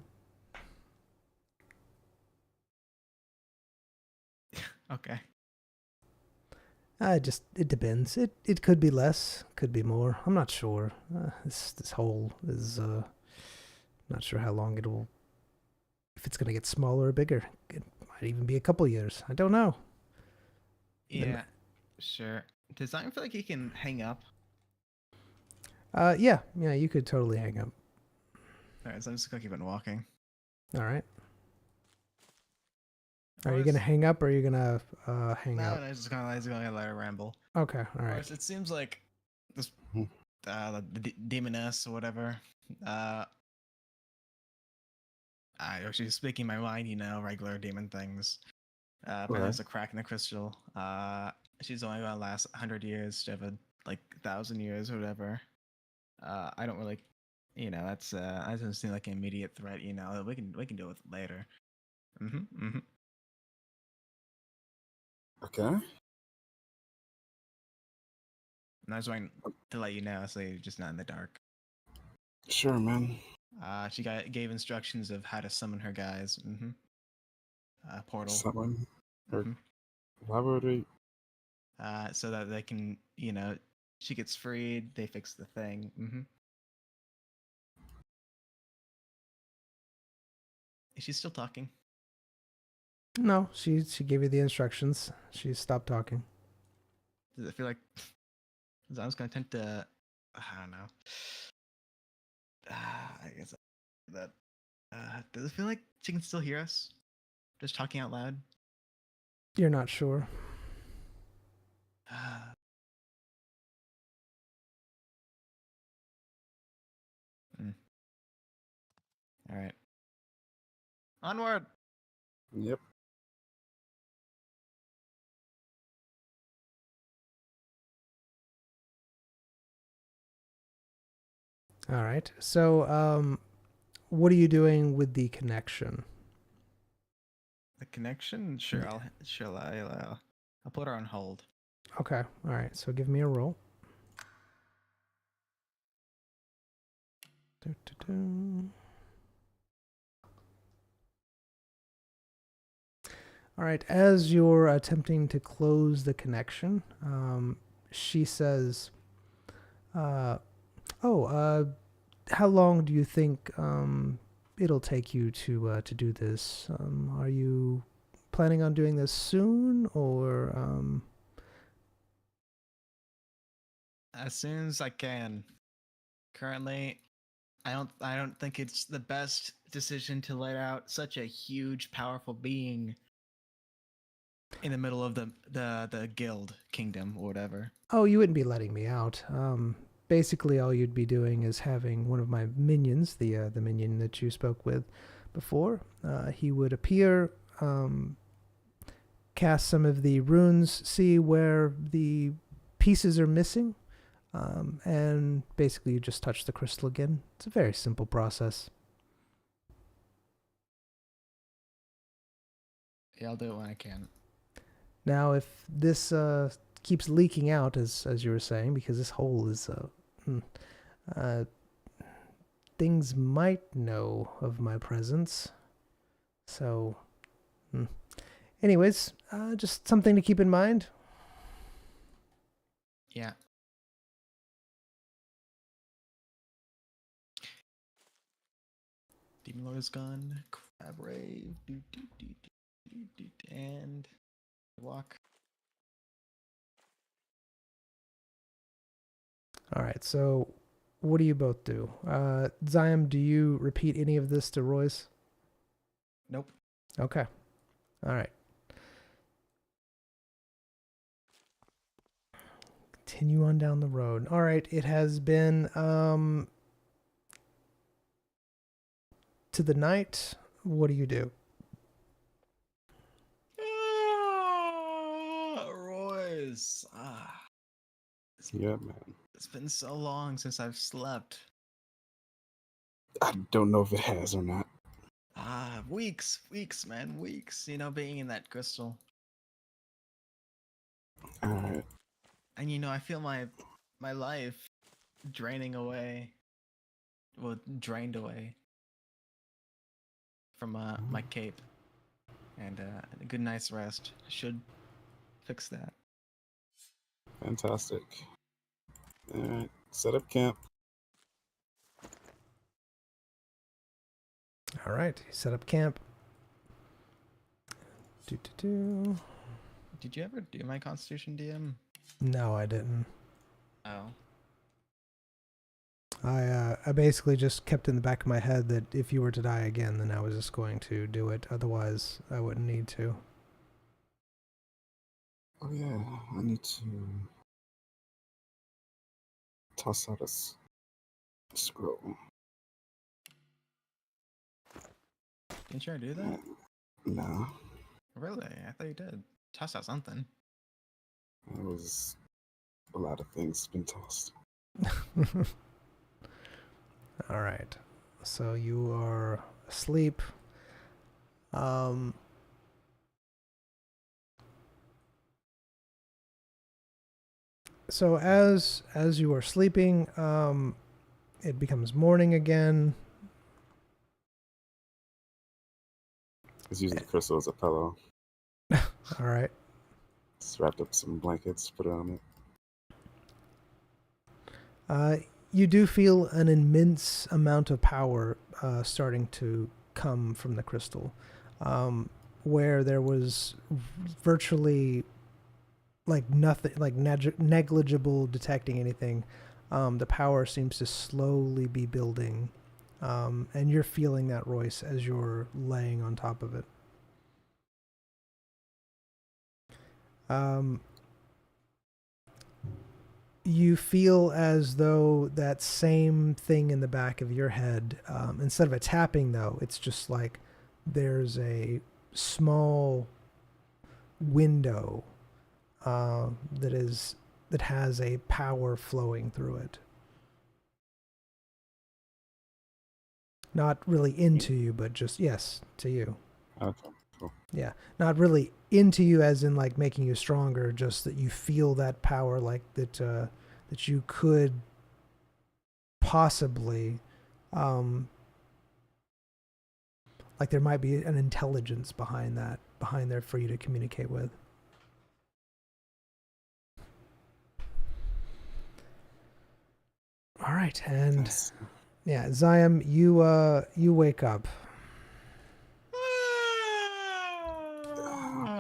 Okay. It depends. It could be less, could be more. I'm not sure. This hole is not sure how long it'll. If it's gonna get smaller or bigger, it might even be a couple years. I don't know. Yeah. Sure. Does Zion feel like he can hang up? Yeah, you could totally hang up. Alright, so I'm just gonna keep on walking. All right. Are you gonna hang up or are you gonna hang No, up? no, just gonna let her ramble. Okay, all right. Course, it seems like this the demoness or whatever. She's speaking my mind, regular demon things. Apparently there's a crack in the crystal. She's only gonna last 100 years instead of like 1,000 years or whatever. I don't really, that's that doesn't seem like an immediate threat. We can deal with it later. Okay. And I was going to let you know, so you're just not in the dark. Sure, man. She gave instructions of how to summon her guys. Portal. Someone. Why would we? So that they can, she gets freed. They fix the thing. Is she still talking? No, she gave you the instructions. She stopped talking. Does it feel like I was gonna attempt to? I don't know. I guess that. Does it feel like she can still hear us? Just talking out loud. You're not sure. All right. Onward. Yep. All right. So, what are you doing with the connection? The connection? Sure. I'll put her on hold. Okay. All right. So give me a roll. All right. As you're attempting to close the connection, she says, how long do you think it'll take you to do this? Are you planning on doing this soon, or as soon as I can? Currently, I don't think it's the best decision to let out such a huge, powerful being in the middle of the guild kingdom or whatever. Oh, you wouldn't be letting me out. Basically, all you'd be doing is having one of my minions, the minion that you spoke with before. He would appear, cast some of the runes, see where the pieces are missing, and basically you just touch the crystal again. It's a very simple process. Yeah, I'll do it when I can. Now, if this keeps leaking out, as you were saying, because this hole is things might know of my presence. So, anyways, just something to keep in mind. Yeah. Demon Lord is gone. Crab Rave. And walk. All right, so what do you both do? Zion, do you repeat any of this to Royce? Nope. Okay. All right. Continue on down the road. All right, it has been to the night. What do you do? Royce. Yeah, man. It's been so long since I've slept. I don't know if it has or not. Weeks, man, weeks. Being in that crystal. Alright. And I feel my life draining away. Well, drained away from my cape. And a good night's rest should fix that. Fantastic. Alright, set up camp. All right, set up camp. Did you ever do my Constitution DM? No, I didn't. Oh. I basically just kept in the back of my head that if you were to die again, then I was just going to do it. Otherwise, I wouldn't need to. Oh yeah, I need to toss out a scroll. Didn't you already do that? No. Really? I thought you did. Toss out something. It was a lot of things been tossed. All right. So you are asleep. So as you are sleeping, it becomes morning again. Just using the crystal as a pillow. All right. Just wrapped up some blankets, put it on it. You do feel an immense amount of power starting to come from the crystal, where there was virtually like nothing, like negligible detecting anything. The power seems to slowly be building, and you're feeling that, Royce, as you're laying on top of it. You feel as though that same thing in the back of your head, instead of a tapping, though, it's just like there's a small window that has a power flowing through it. Not really into you, but just, yes, to you. Okay, cool. Yeah, not really into you as in like making you stronger, just that you feel that power, like that that you could possibly, like there might be an intelligence behind there for you to communicate with. All right, and Nice. yeah, Ziam, you wake up.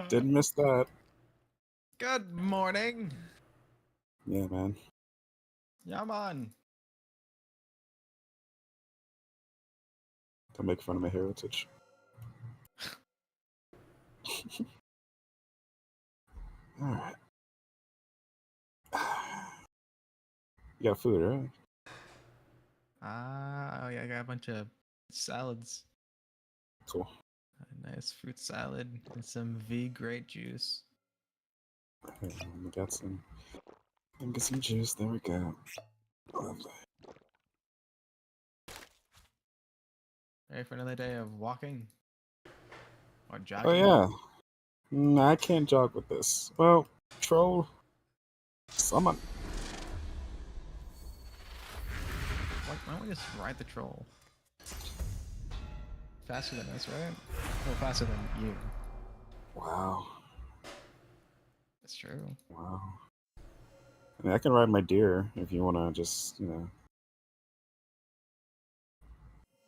Didn't miss that. Good morning. Yeah, man. Yaman. Don't make fun of my heritage. Alright. You got food, right? Oh yeah, I got a bunch of salads. Cool. A nice fruit salad and some V grape juice. We got some. Let me get some juice. There we go. Lovely. Ready for another day of walking? Or jogging? Oh yeah. Nah, I can't jog with this. Well, troll. Someone. Why don't we just ride the troll? Faster than us, right? Well, faster than you. Wow. That's true. Wow. I mean, I can ride my deer if you want to just, do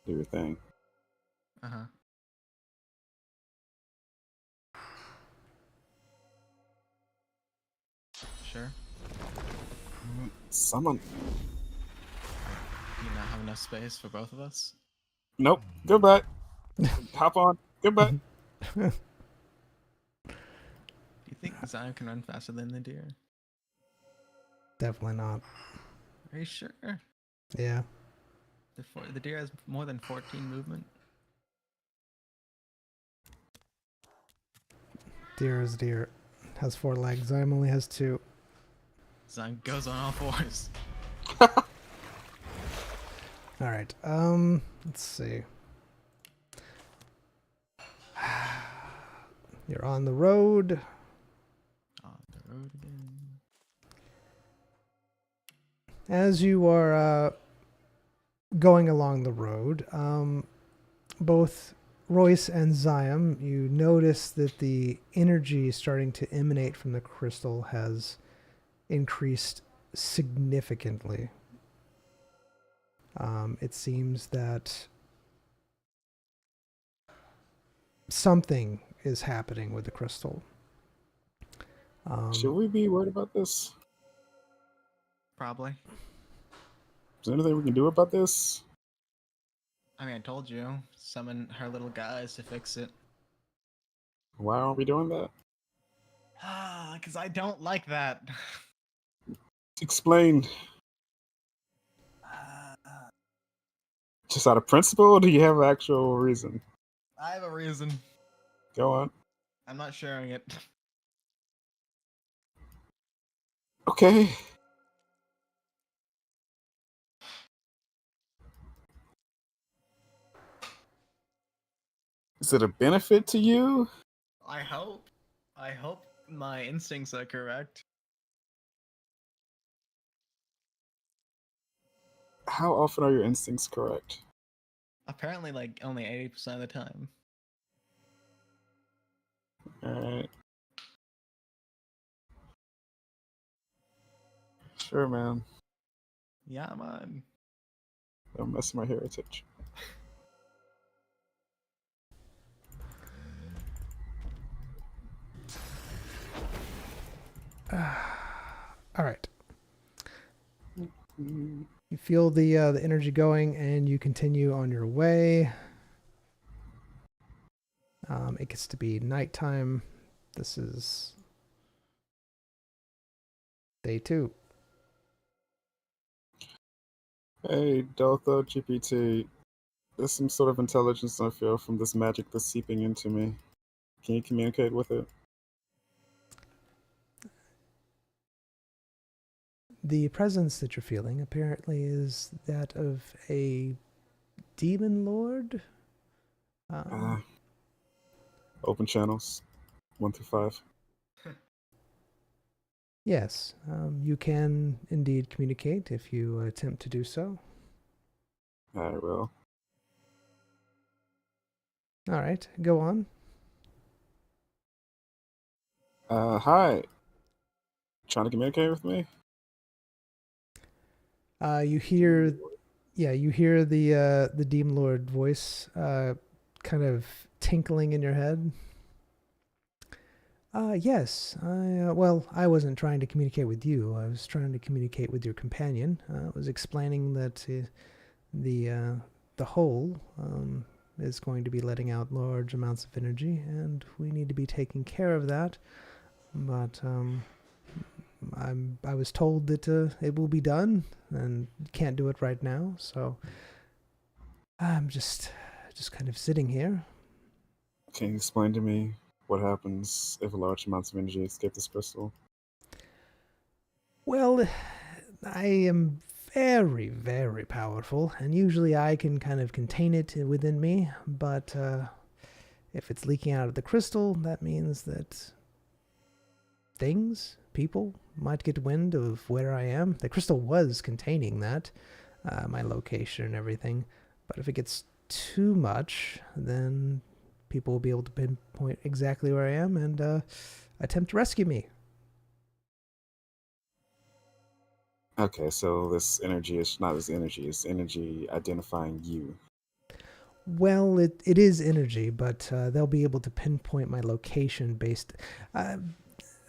your thing. Uh-huh. Sure. Someone. Do you not have enough space for both of us? Nope. Goodbye. Hop on. Goodbye. Do you think Zion can run faster than the deer? Definitely not. Are you sure? Yeah. The deer has more than 14 movement. Deer is deer. Has 4 legs. Ziam only has 2. Zion goes on all fours. All right. Let's see. You're on the road. On the road again. As you are going along the road, both Royce and Ziam, you notice that the energy starting to emanate from the crystal has increased significantly. It seems that something is happening with the crystal. Should we be worried about this? Probably. Is there anything we can do about this? I mean, I told you. Summon her little guys to fix it. Why aren't we doing that? Ah, because I don't like that. Explain. Just out of principle, or do you have an actual reason? I have a reason. Go on. I'm not sharing it. Okay. Is it a benefit to you? I hope. I hope my instincts are correct. How often are your instincts correct? Apparently, like, only 80% of the time. Alright. Sure, man. Yeah, man. Don't mess with my heritage. All right. Mm. You feel the energy going, and you continue on your way. It gets to be nighttime. This is day 2. Hey, Delta GPT. There's some sort of intelligence I feel from this magic that's seeping into me. Can you communicate with it? The presence that you're feeling apparently is that of a demon lord. Open channels, 1 through 5. Yes, you can indeed communicate if you attempt to do so. I will. All right, go on. Hi. Trying to communicate with me? You hear, you hear the demon lord voice kind of tinkling in your head. Yes. I wasn't trying to communicate with you. I was trying to communicate with your companion. I was explaining that the hole is going to be letting out large amounts of energy, and we need to be taking care of that. But I was told that it will be done, and can't do it right now. So I'm just kind of sitting here. Can you explain to me what happens if large amounts of energy escape this crystal? Well, I am very, very powerful, and usually I can kind of contain it within me, but if it's leaking out of the crystal, that means that people, might get wind of where I am. The crystal was containing that, my location and everything, but if it gets too much, then people will be able to pinpoint exactly where I am and attempt to rescue me. Okay, so this energy is not this energy, it's energy identifying you. Well, it is energy, but they'll be able to pinpoint my location based.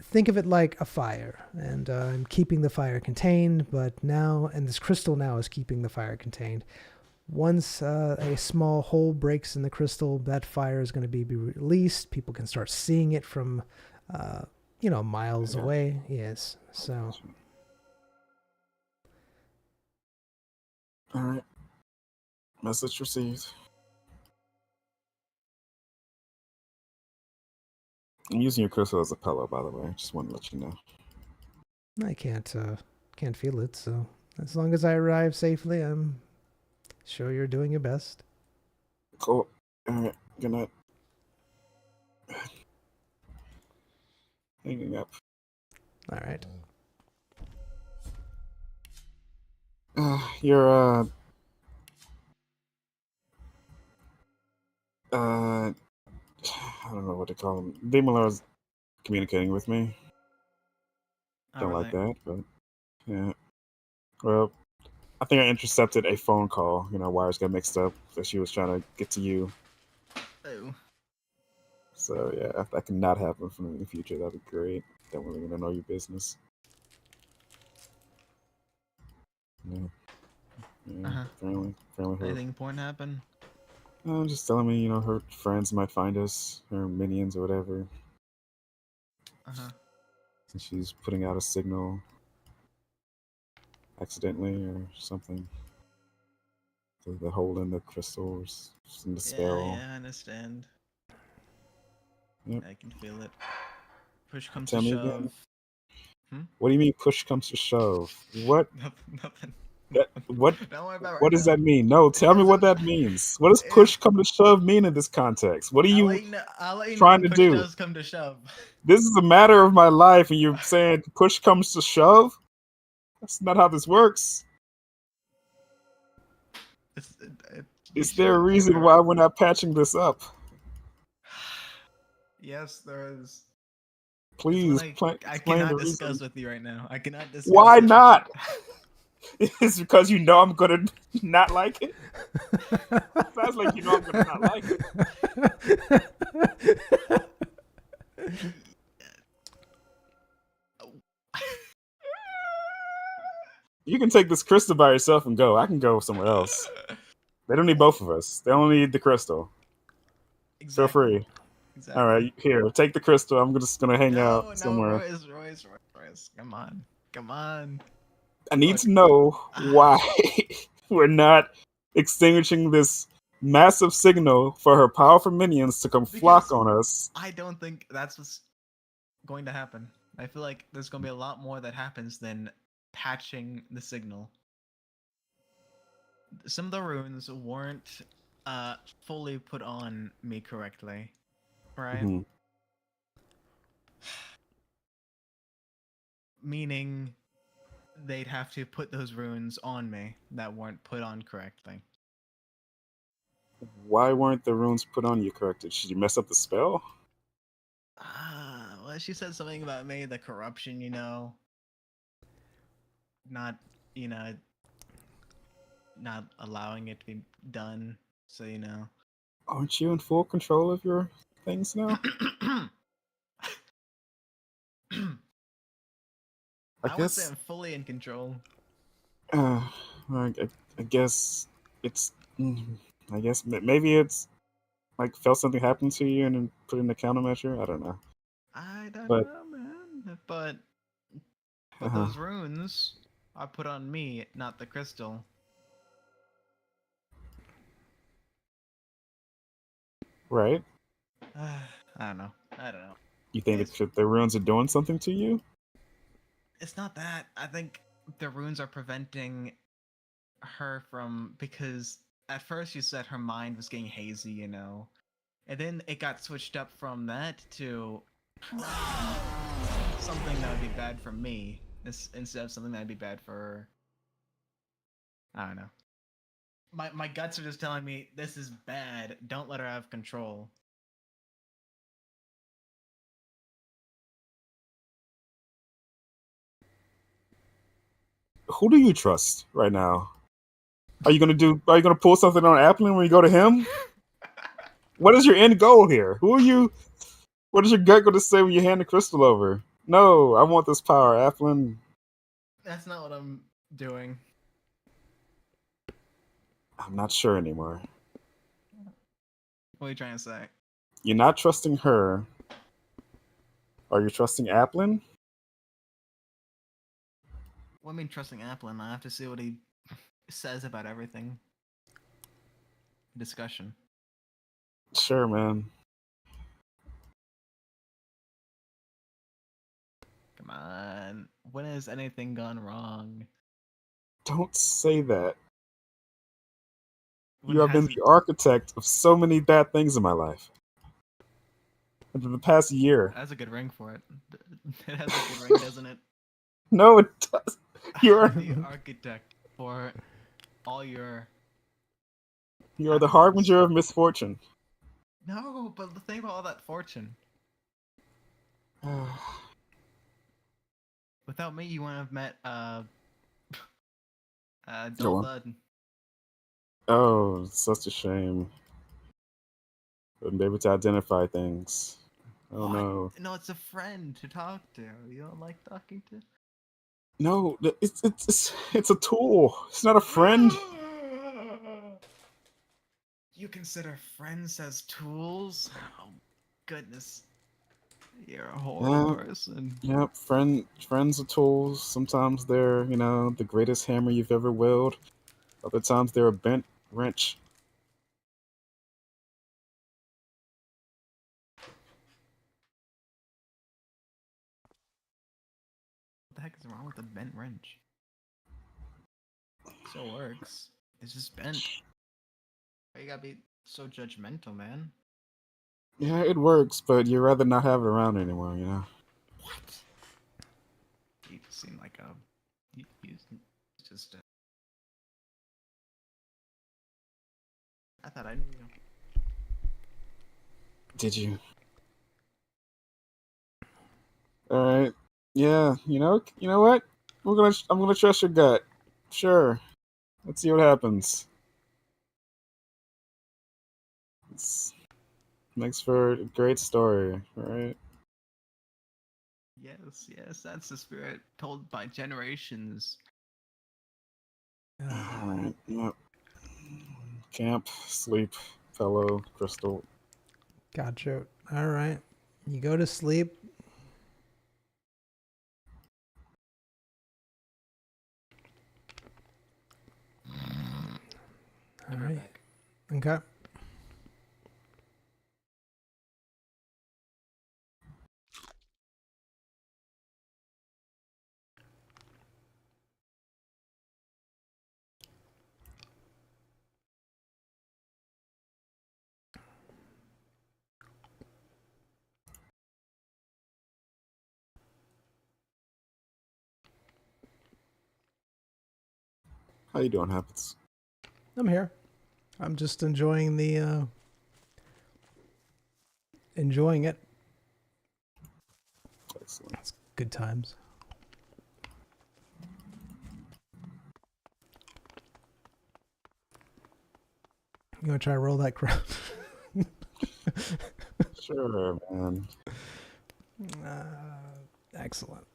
Think of it like a fire, and I'm keeping the fire contained, and this crystal now is keeping the fire contained. Once a small hole breaks in the crystal, that fire is going to be released. People can start seeing it from, miles away. Yes, so. All right. Message received. I'm using your crystal as a pillow, by the way. Just want to let you know. I can't feel it, so as long as I arrive safely, I'm sure you're doing your best. Cool. All right. Good night. Hanging up. All right. You're I don't know what to call him. Demon Lord's communicating with me. Don't like that, but yeah. Well, I think I intercepted a phone call. Wires got mixed up, so she was trying to get to you. Oh. So yeah, if that can not happen for me in the future, that'd be great. Don't really want to know your business. Yeah. Friendly her. Anything important happen? Just telling me, her friends might find us, her minions or whatever. And she's putting out a signal accidentally or something. The hole in the crystal or in the spell. Yeah, I understand. Yep. I can feel it. Push comes Tell to me shove. again. What do you mean push comes to shove? What? Nothing. What? Don't worry about it What right does now. that mean? No, tell me what that means. What does push come to shove mean in this context? What are you I'll let you know trying when to push do? does come to shove. This is a matter of my life, and you're saying push comes to shove? That's not how this works. Is there a reason why we're not patching this up? Yes, there is. Please I explain the cannot discuss reason. with you right now. I cannot discuss. Why it. not? It's because you know I'm gonna not like it. Sounds like you know I'm gonna not like it. You can take this crystal by yourself and go. I can go somewhere else. They don't need both of us. They only need the crystal. Exactly. Feel free. Exactly. All right, here, take the crystal. I'm just gonna hang out somewhere. Royce. Come on. I need to know why we're not extinguishing this massive signal for her powerful minions to come flock on us. I don't think that's what's going to happen. I feel like there's going to be a lot more that happens than patching the signal. Some of the runes weren't fully put on me correctly, right? Mm-hmm. Meaning they'd have to put those runes on me that weren't put on correctly. Why weren't the runes put on you correctly? Did you mess up the spell? Well, she said something about maybe the corruption, not, not allowing it to be done. So, Aren't you in full control of your things now? I wouldn't say I'm fully in control. I guess it's. I guess maybe it's like felt something happen to you and then put in a countermeasure. I don't know. I don't know, man. But those runes are put on me, not the crystal. Right? I don't know. You think the runes are doing something to you? It's not that. I think the runes are preventing her from, because at first you said her mind was getting hazy, and then it got switched up from that to something that would be bad for me instead of something that would be bad for her. I don't know. My guts are just telling me this is bad. Don't let her have control. Who do you trust right now? Are you gonna pull something on Applin when you go to him? What is your end goal here? Who are you? What is your gut going to say when you hand the crystal over? No, I want this power, Applin. That's not what I'm doing. I'm not sure anymore. What are you trying to say? You're not trusting her. Are you trusting Applin? What do you mean trusting Applin? I have to see what he says about everything. Discussion. Sure, man. Come on. When has anything gone wrong? Don't say that. When You have been the architect of so many bad things in my life. And for the past year. That's a good ring for it. It has a good ring, doesn't it? No, it does. You're the architect for all your. You're the harbinger of misfortune. No, but think about all that fortune. Without me, you wouldn't have met Dull Dud. Oh, such a shame. Wouldn't be able to identify things. Oh no. No, it's a friend to talk to. You don't like talking to? No, it's a tool. It's not a friend. You consider friends as tools? Oh goodness. You're a horrible person. Yep, friends are tools. Sometimes they're, the greatest hammer you've ever wielded. Other times they're a bent wrench. the heck is wrong with the bent wrench? Still works. It's just bent. Why you gotta be so judgmental, man? Yeah, it works, but you'd rather not have it around anymore, you know? What? You seem like a. You just. I thought I knew you. Did you? Alright. Yeah, you know what? I'm gonna trust your gut. Sure. Let's see what happens. It's makes for a great story, right? Yes, that's the spirit told by generations. Alright, yep. Camp, sleep, fellow, crystal. Gotcha. All right. You go to sleep. All Be right right. back. Okay. How you doing, Habits? I'm here. I'm just enjoying the enjoying it. Excellent. It's good times. You want to try to roll that crap? Sure, man. Excellent.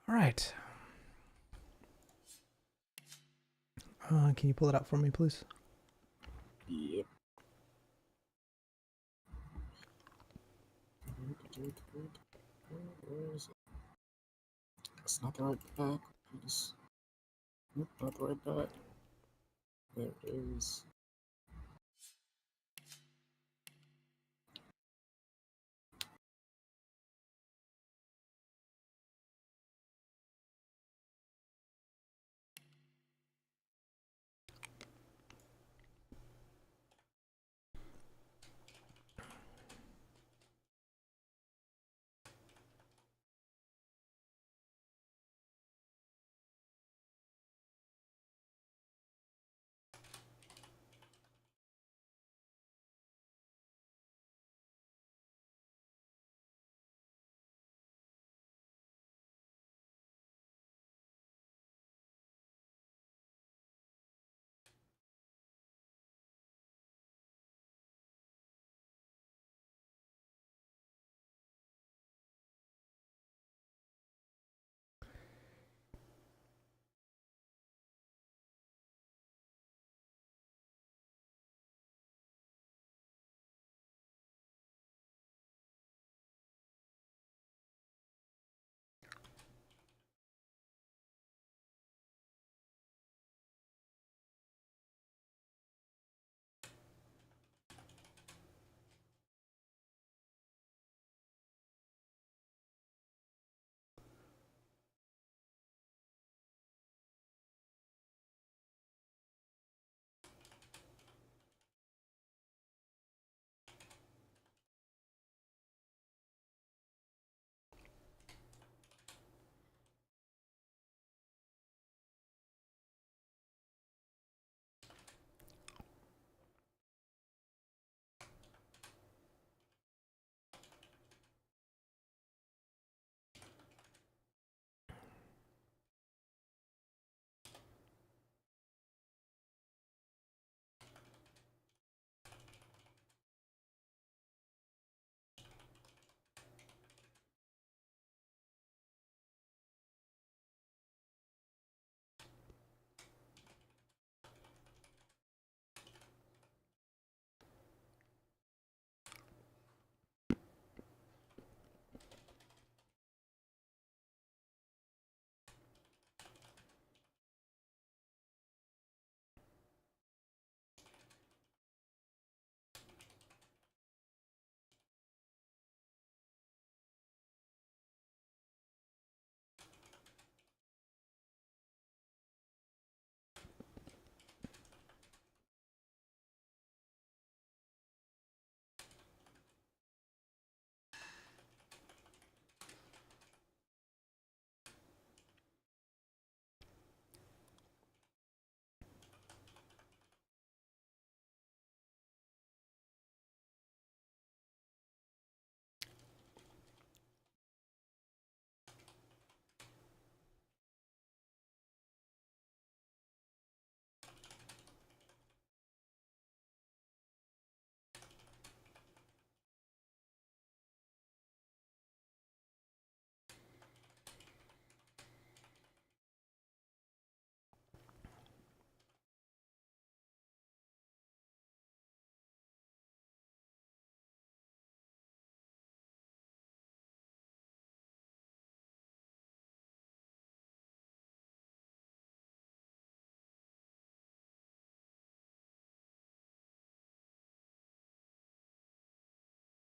All right. Can you pull it out for me, please? Yep. Where is it? That's not the right back. Nope, not the right back. There it is.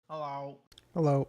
Hello. Hello.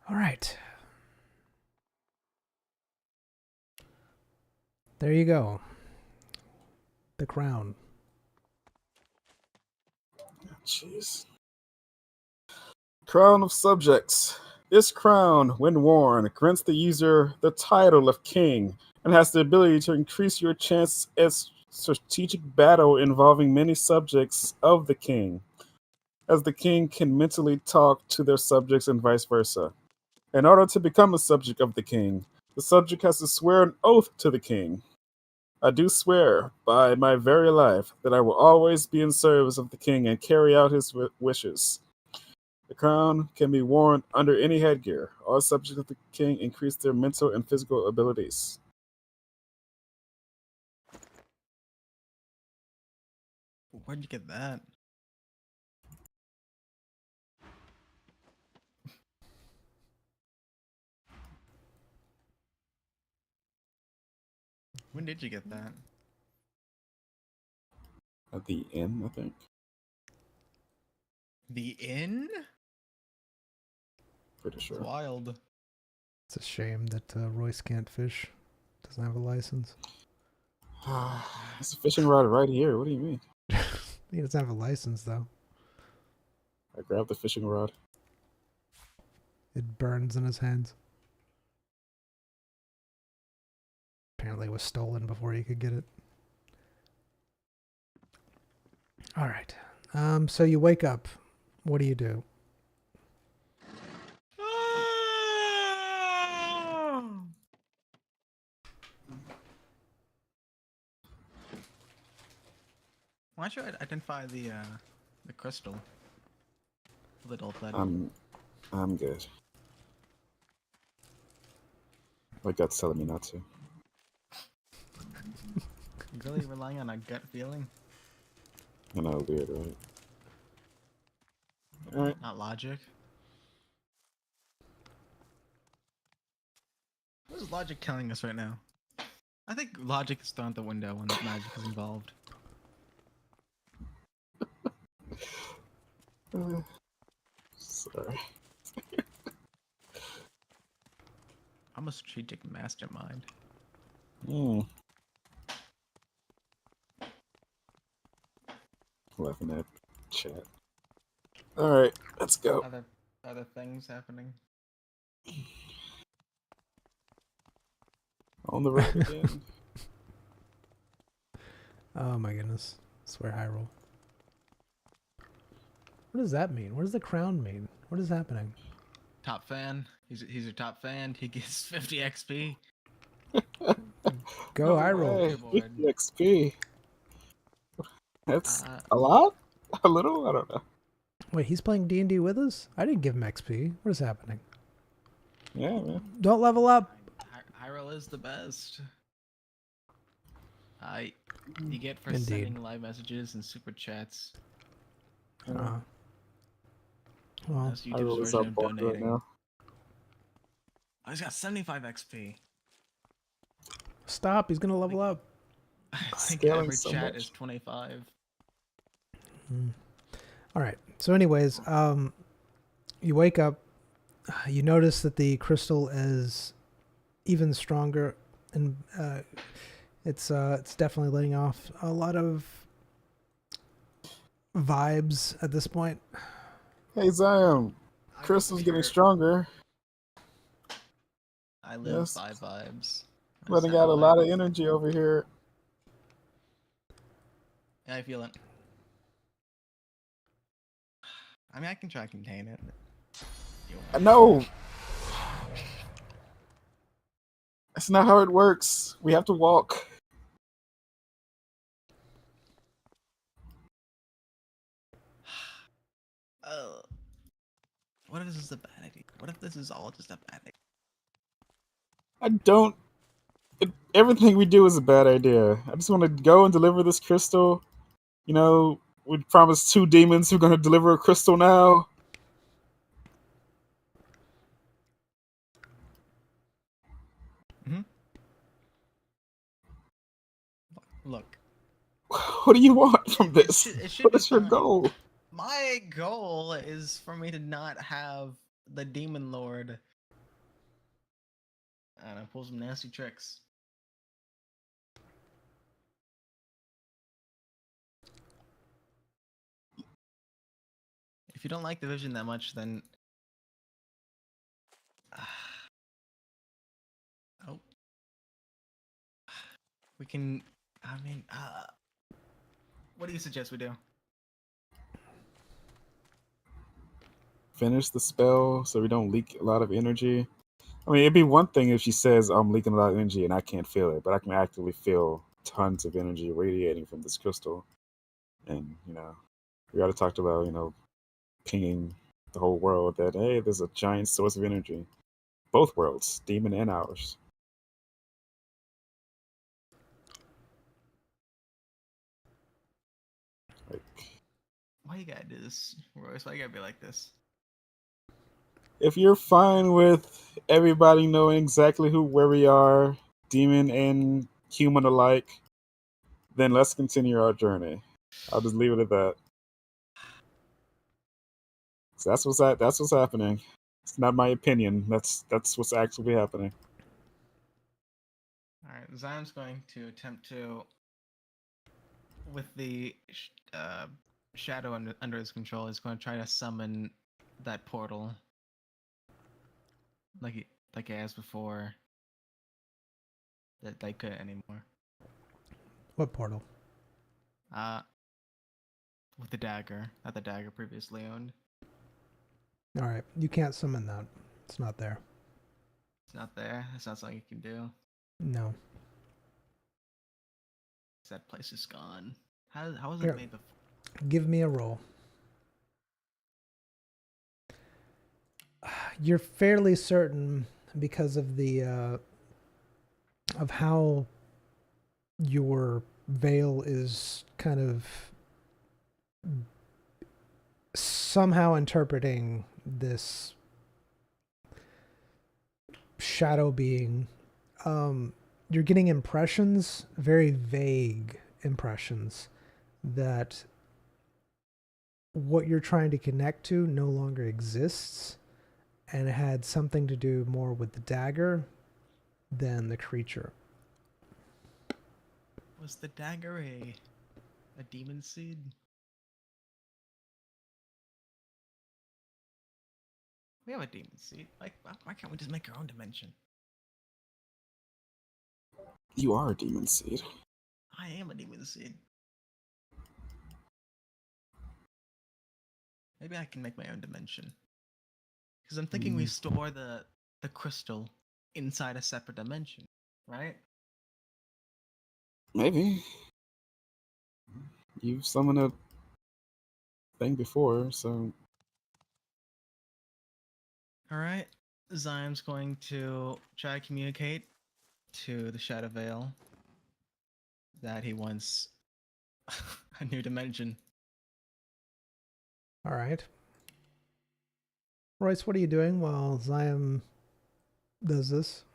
All right. There you go. The crown. Jeez. Crown of Subjects. This crown, when worn, grants the user the title of king and has the ability to increase your chances at strategic battle involving many subjects of the king, as the king can mentally talk to their subjects and vice versa. In order to become a subject of the subject has to swear an oath to the king. I do swear, by my very life, that I will always be in service of the king and carry out his wishes. The crown can be worn under any headgear. All subjects of the king increase their mental and physical abilities. Where'd you get that? When did you get that? At the end, I think. The inn? Pretty It's sure. wild. It's a shame that Royce can't fish. Doesn't have a license. It's a fishing rod right here. What do you mean? He doesn't have a license, though. I grabbed the fishing rod. It burns in his hands. Apparently it was stolen before he could get it. All right. So you wake up. What do you do? Why should I identify the crystal? Little buddy. I'm good. My gut's telling me not to. Really relying on a gut feeling, I know, weird, right? Alright. not logic. What is logic telling us right now? I think logic is thrown out the window when magic is involved. Sorry. I'm a strategic mastermind. Laughing at chat. Alright, let's go. Other things happening. On the road again. Oh my goodness. Swear high roll. What does that mean? What does the crown mean? What is happening? Top fan. He's your top fan. He gets 50 XP. Go high roll. way. Board. 50 XP. That's a lot? A little? I don't know. Wait, he's playing D&D with us? I didn't give him XP. What is happening? Yeah, man. Don't level up. Hyrule is the best. You get for Indeed. sending live messages and super chats. Well, That's I YouTube's roll this version up of board right donating. now. Oh, he's got 75 XP. stop. He's going to level up. I think Scaling every so chat much. is 25. All right. So anyways, you wake up. You notice that the crystal is even stronger, and it's definitely letting off a lot of vibes at this point. Hey, Zion. Crystal's getting stronger. I live Yes. by vibes. Letting That's out a how lot of energy over here. Yeah, I feel it. I mean, I can try to contain it. You want- No! That's not how it works. We have to walk. What if this is a bad idea? What if this is all just a bad idea? I don't. Everything we do is a bad idea. I just want to go and deliver this crystal. You know, we promised 2 demons who are going to deliver a crystal now. Look, What do you want from this? it should What be is your fine. goal? My goal is for me to not have the demon lord. And I pull some nasty tricks. If you don't like the vision that much, then oh, we can. I mean, what do you suggest we do? Finish the spell so we don't leak a lot of energy. I mean, it'd be one thing if she says I'm leaking a lot of energy and I can't feel it, but I can actively feel tons of energy radiating from this crystal. And, you know, we already talked about, you know, pinging the whole world that, hey, there's a giant source of energy. Both worlds, demon and ours. Like, Why you gotta do this, Royce? Why you gotta be like this? if you're fine with everybody knowing exactly where we are, demon and human alike, then let's continue our journey. I'll just leave it at that. So that's what's happening. It's not my opinion. That's what's actually happening. All right, Zion's going to attempt to, with the shadow under his control, is going to try to summon that portal, like he has before. That they couldn't anymore. What portal? With the dagger that the dagger previously owned. All right, you can't summon that. It's not there. It's not there. It's not something you can do. No. That place is gone. How was Here. it made before? Give me a roll. You're fairly certain because of the of how your veil is kind of somehow interpreting this shadow being. You're getting impressions, very vague impressions, that what you're trying to connect to no longer exists, and it had something to do more with the dagger than the creature. Was the dagger a demon seed? We have a demon seed. Like, why can't we just make our own dimension? You are a demon seed. I am a demon seed. Maybe I can make my own dimension. Because I'm thinking we store the crystal inside a separate dimension, right? Maybe. You've summoned a thing before, so Alright. Zion's going to try to communicate to the Shadow Veil that he wants a new dimension. All right. Royce, what are you doing while Zion does this?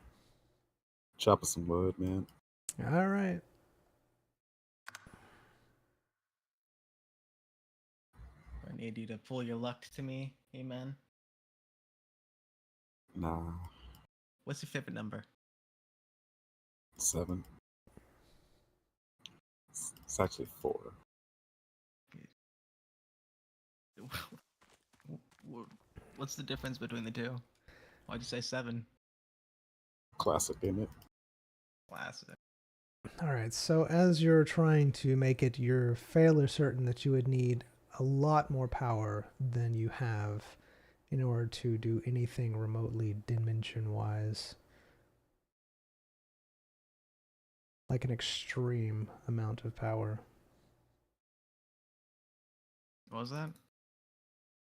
chopping some wood, man. All right. I need you to pull your luck to me, amen. Nah, What's your favorite number? 7. It's actually 4. What's the difference between the two? Why'd you say 7? Classic, isn't it? Classic. All right. So as you're trying to make it, you're fairly certain that you would need a lot more power than you have in order to do anything remotely dimension-wise. Like an extreme amount of power. What was that?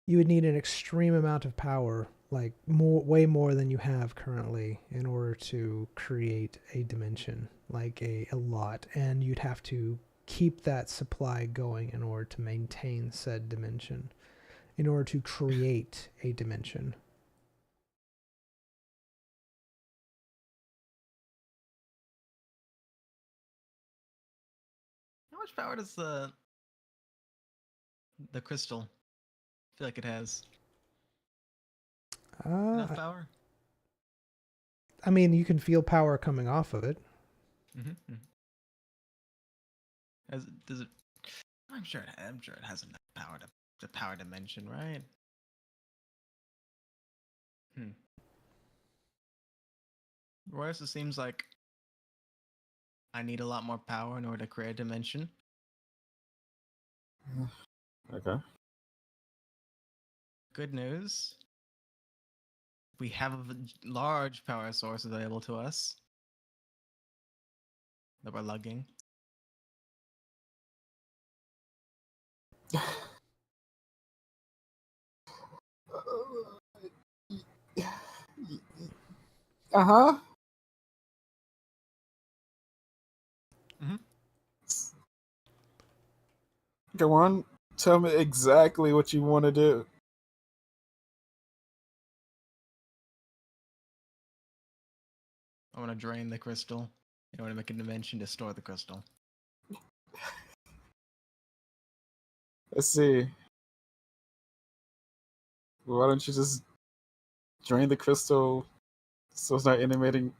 You would need an extreme amount of power, like way more than you have currently, in order to create a dimension, like a lot. And you'd have to keep that supply going in order to maintain said dimension, in order to create a dimension. How much power does the crystal feel like it has? Enough power? I mean, you can feel power coming off of it. Mm-hmm. Does it? I'm sure it has enough power to power dimension, right? Whereas it seems like I need a lot more power in order to create a dimension. Okay. Good news. We have a large power source available to us that we're lugging. Uh-huh. Mm-hmm. Go on. Tell me exactly what you want to do. I want to drain the crystal in order to make a dimension to store the crystal. Let's see. Why don't you just drain the crystal so it's not animating,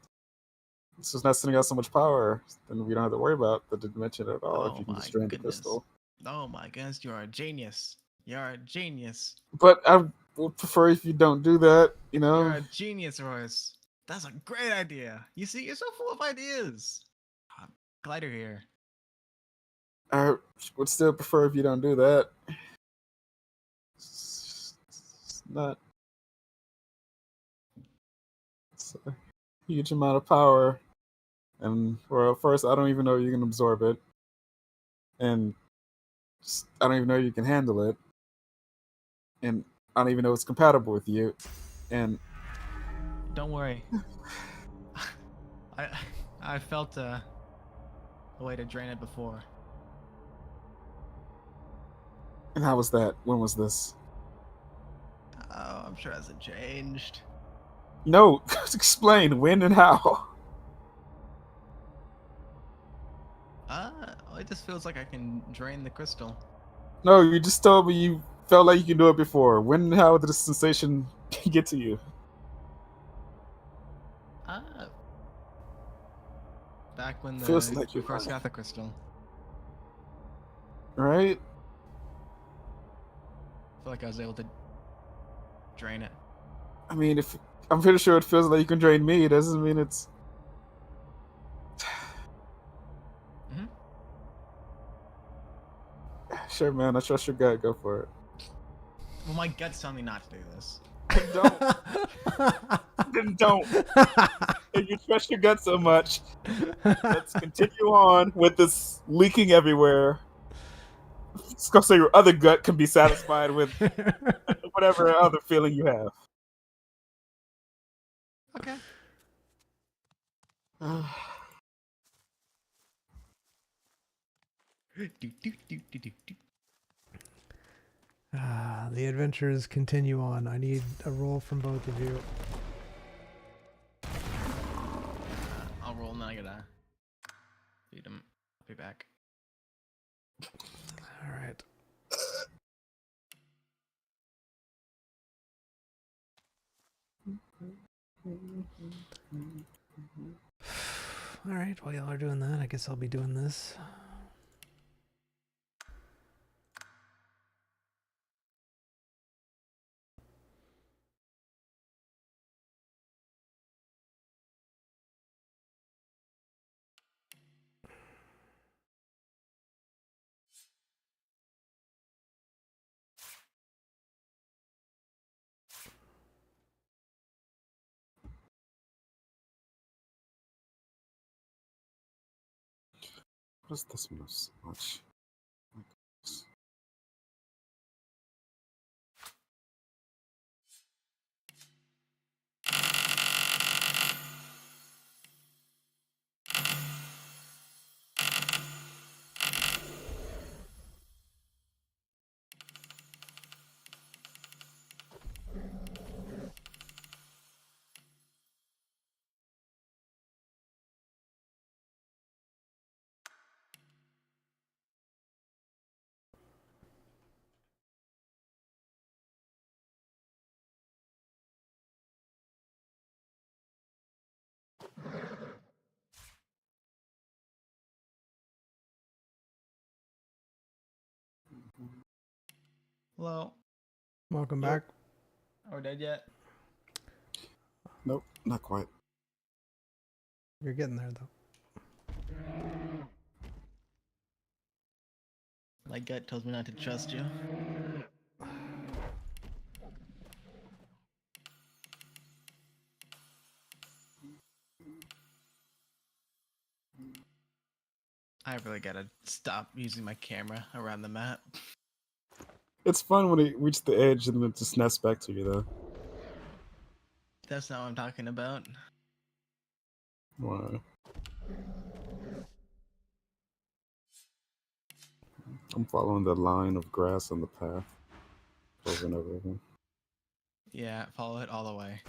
so it's not sending out so much power? Then we don't have to worry about the dimension at all if Oh you can my just drain the goodness. crystal. Oh my goodness, you are a genius. You're a genius. But I would prefer if you don't do that, you know? You're a genius, Royce. That's a great idea. You see, you're so full of ideas. Glider here. I would still prefer if you don't do that. It's not. It's a huge amount of power. And, well, first, I don't even know you can absorb it. And I don't even know you can handle it. And I don't even know it's compatible with you. And Don't worry. I felt a way to drain it before. how was that? When was this? Oh, I'm sure it hasn't changed. No, explain when and how. It just feels like I can drain the crystal. No, you just told me you felt like you could do it before. When and how did the sensation get to you? Back when Feels like we you're first right. got the crystal. Right? I feel like I was able to drain it. I mean, if I'm pretty sure it feels like you can drain me, it doesn't mean it's. Mm-hmm. Sure, man. I trust your gut. Go for it. Well, my gut's telling me not to do this. Don't. Then don't. If you trust your gut so much, let's continue on with this leaking everywhere. So your other gut can be satisfied with whatever other feeling you have. Okay. The adventures continue on. I need a roll from both of you. I'll roll and then I gotta feed him. I'll be back. All right. All right, while y'all are doing that, I guess I'll be doing this. What does this move so much? My goodness. Hello. Welcome Yep. back. Are we dead yet? Nope, not quite. You're getting there, though. My gut tells me not to trust you. I really gotta stop using my camera around the map. It's fun when it reaches the edge and then it just snaps back to you, though. That's not what I'm talking about. Wow. I'm following the line of grass on the path over and over again. Yeah, follow it all the way.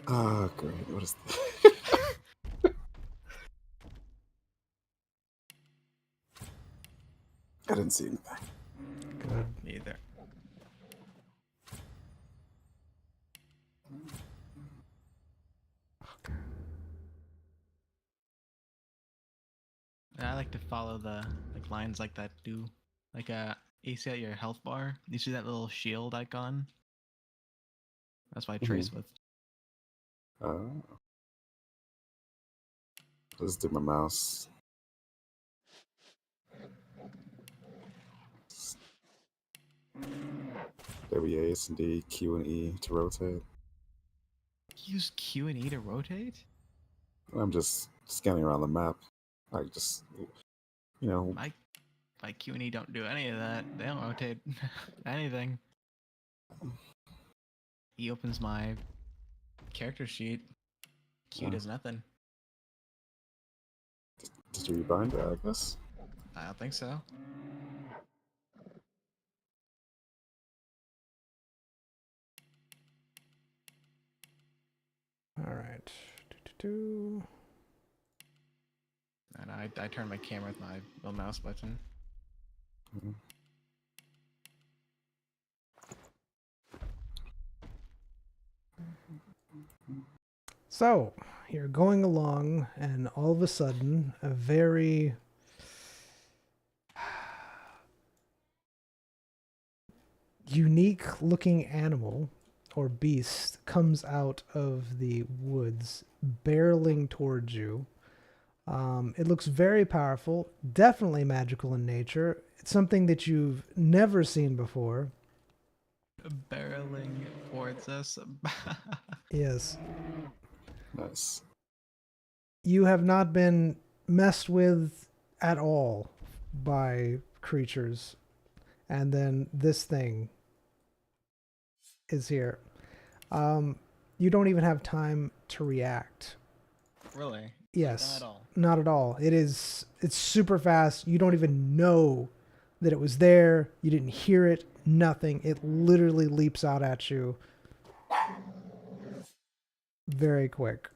Ah, great. What is this? I didn't see anything. Good. Neither. I like to follow the lines like that do. Like you see at your health bar? You see that little shield icon? That's what I trace with. Let's do my mouse. W, A, S, and D, Q, and E to rotate. Use Q and E to rotate? I'm just scanning around the map. I just, you know, My Q and E don't do any of that. They don't rotate anything. E opens my character sheet. Q does nothing. did you rebind it, I guess? I don't think so. All right. Do-do-do. And I turn my camera with my little mouse button. Mhm. So, you're going along, and all of a sudden, a very unique looking animal or beast comes out of the woods, barreling towards you. It looks very powerful, definitely magical in nature. It's something that you've never seen before. Barreling towards us. Yes. Nice. You have not been messed with at all by creatures. And then this thing is here. You don't even have time to react. Really? Yes. Not at all. Not at all. It's super fast. You don't even know that it was there. You didn't hear it. Nothing. It literally leaps out at you very quick.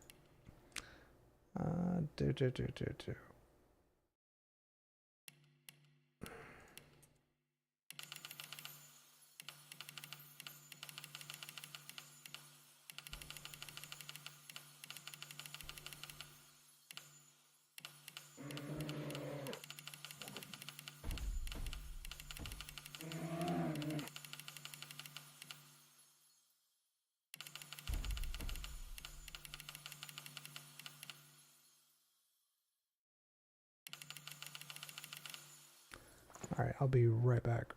Do. All right, I'll be right back.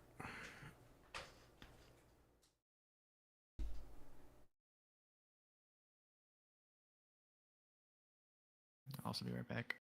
also be right back.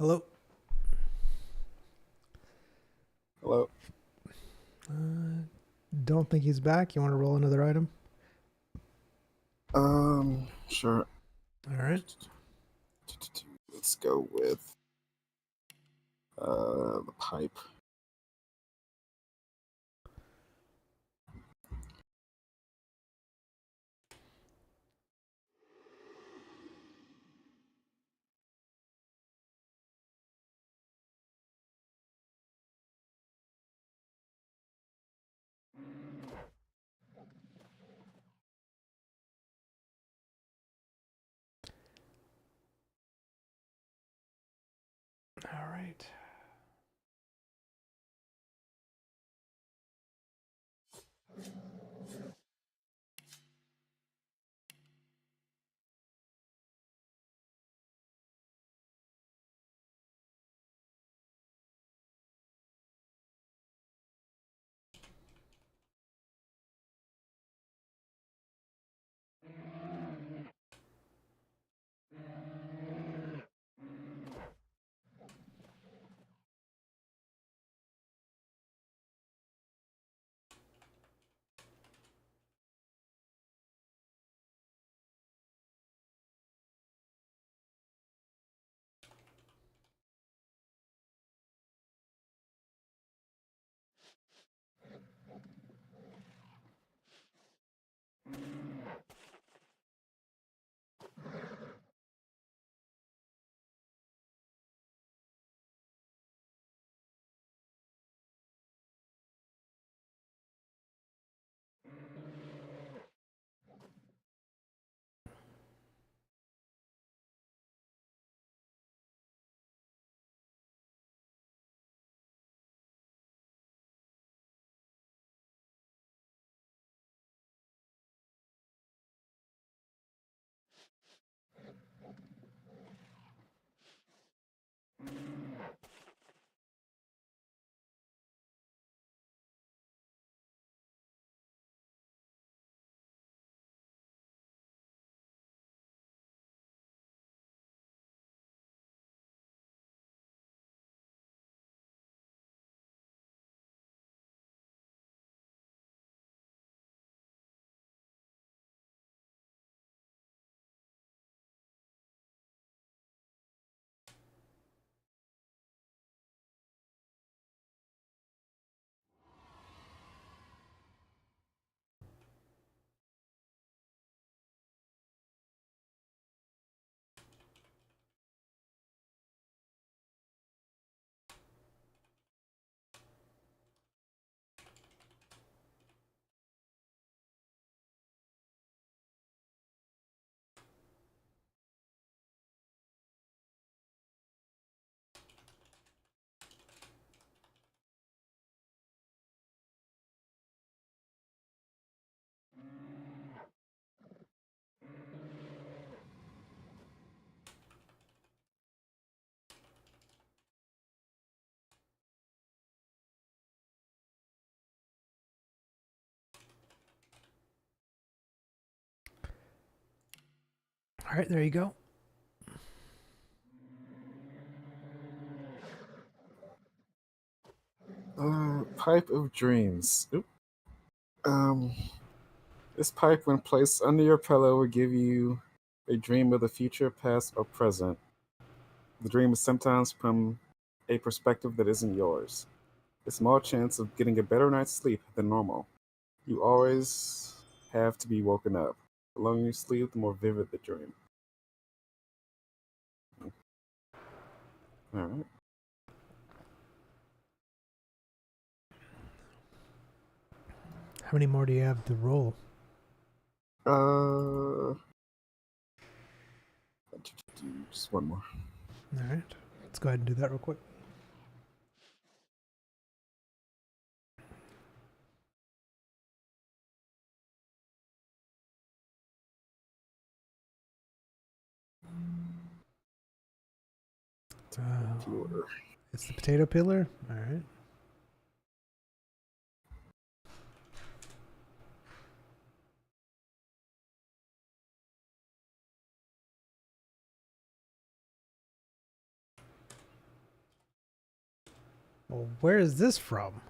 Hello? Hello. Don't think he's back. You want to roll another item? Sure. All right. Let's go with the pipe. All right. All right, there you go. Pipe of dreams. Oop. This pipe, when placed under your pillow, will give you a dream of the future, past, or present. The dream is sometimes from a perspective that isn't yours. A small chance of getting a better night's sleep than normal. You always have to be woken up. The longer you sleep, the more vivid the dream. All right. How many more do you have to roll? Uh, just one more. All right. Let's go ahead and do that real quick. Fewer. It's the potato peeler. All right. Well, where is this from?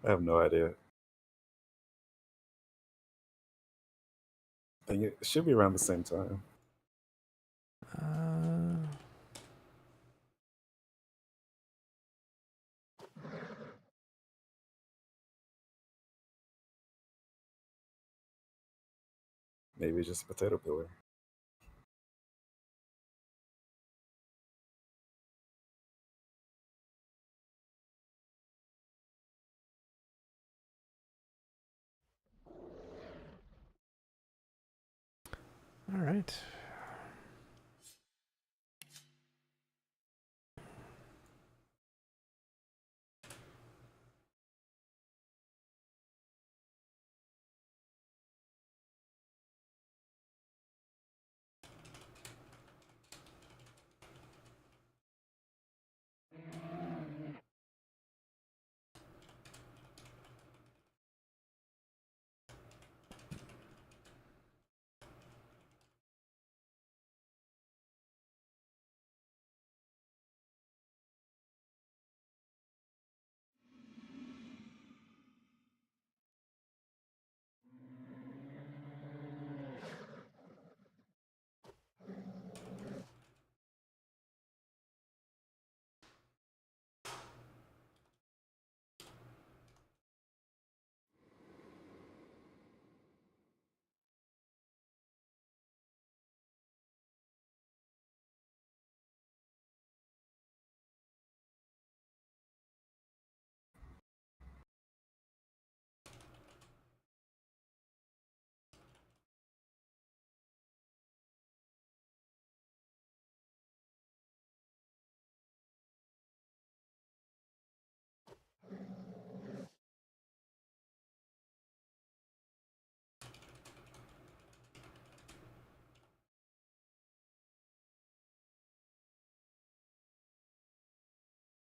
I have no idea. I think it should be around the same time. Uh, Maybe just a potato peeler. all right.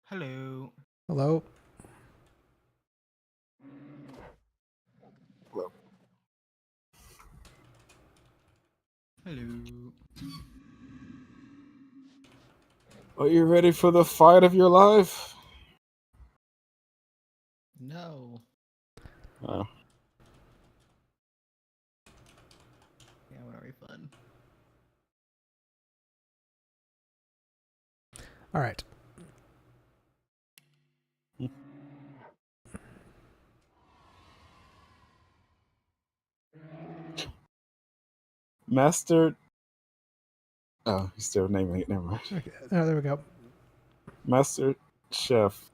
Hello. Hello. Well, Hello. are you ready for the fight of your life? No. Oh, Yeah, very fun. All right. Master. Oh, he's still naming it. Never mind. Okay. Oh, there we go. Master Chef.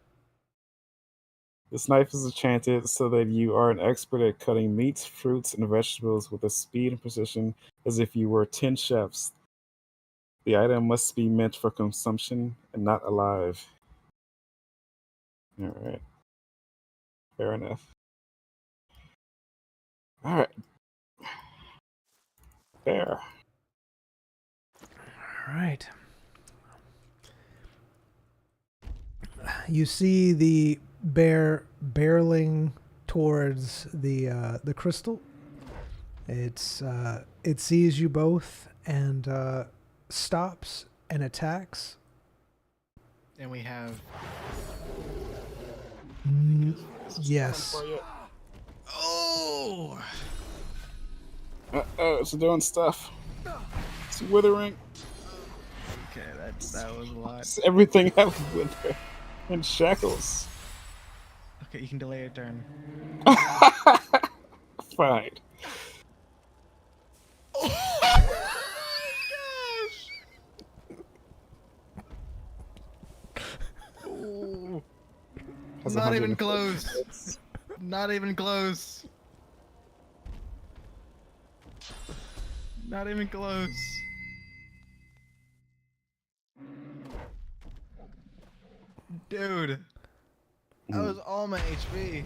This knife is enchanted so that you are an expert at cutting meats, fruits, and vegetables with a speed and precision as if you were 10 chefs. The item must be meant for consumption and not alive. Alright. Fair enough. Alright. There. All right. You see the bear barreling towards the crystal. It sees you both and stops and attacks. And we have. Yes. Oh! Oh, it's doing stuff. It's withering. Okay, that was a lot. It's everything has wither and shackles. Okay, you can delay your turn. Fine. Ooh. Has Not even 150 close. hits. Not even close. Not even close. Dude. That was all my HP.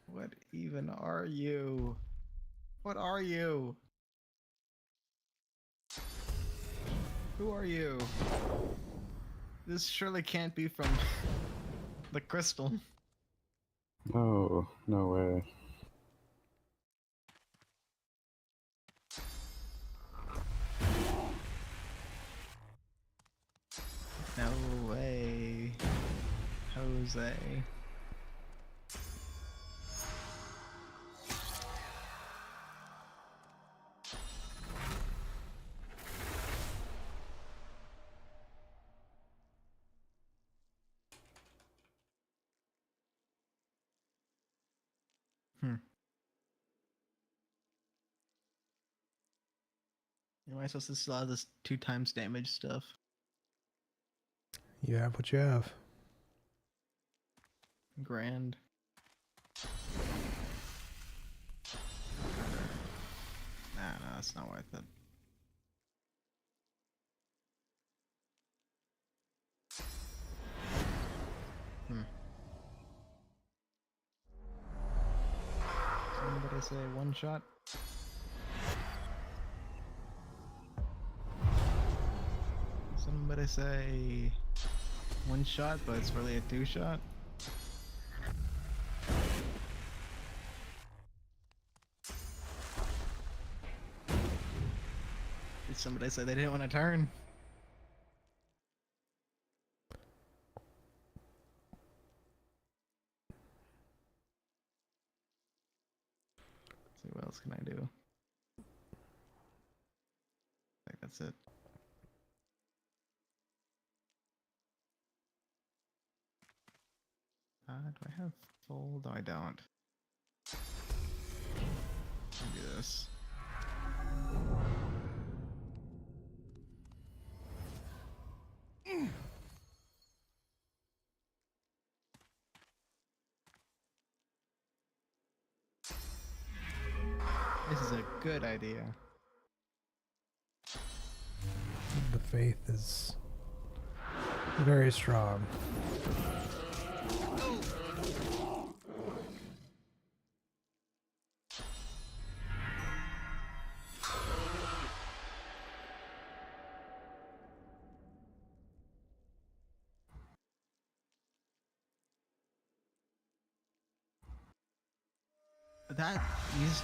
What even are you? What are you? Who are you? This surely can't be from the crystal. No, no way. say. Am I supposed to still have this 2 times damage stuff? You have what you have. Grand. Nah, no, that's not worth it. Somebody say one shot? Somebody say one shot, but it's really a 2 shot? Did somebody say they didn't want to turn? Let's see, what else can I do? I think that's it. Do I have full? No, I don't. Let me do this. This is a good idea. The faith is very strong. That you just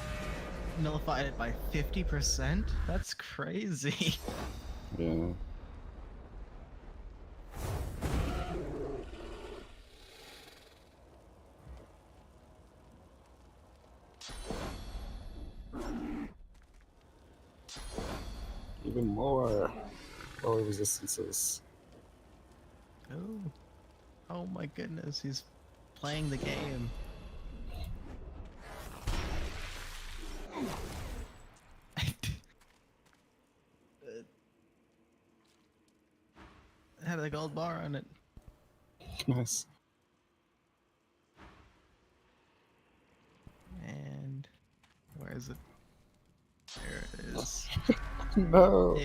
nullified it by 50%? That's crazy. Yeah. Even more lower resistances. Oh. Oh my goodness, he's playing the game. It had a gold bar on it. Nice. And where is it? There it is. No.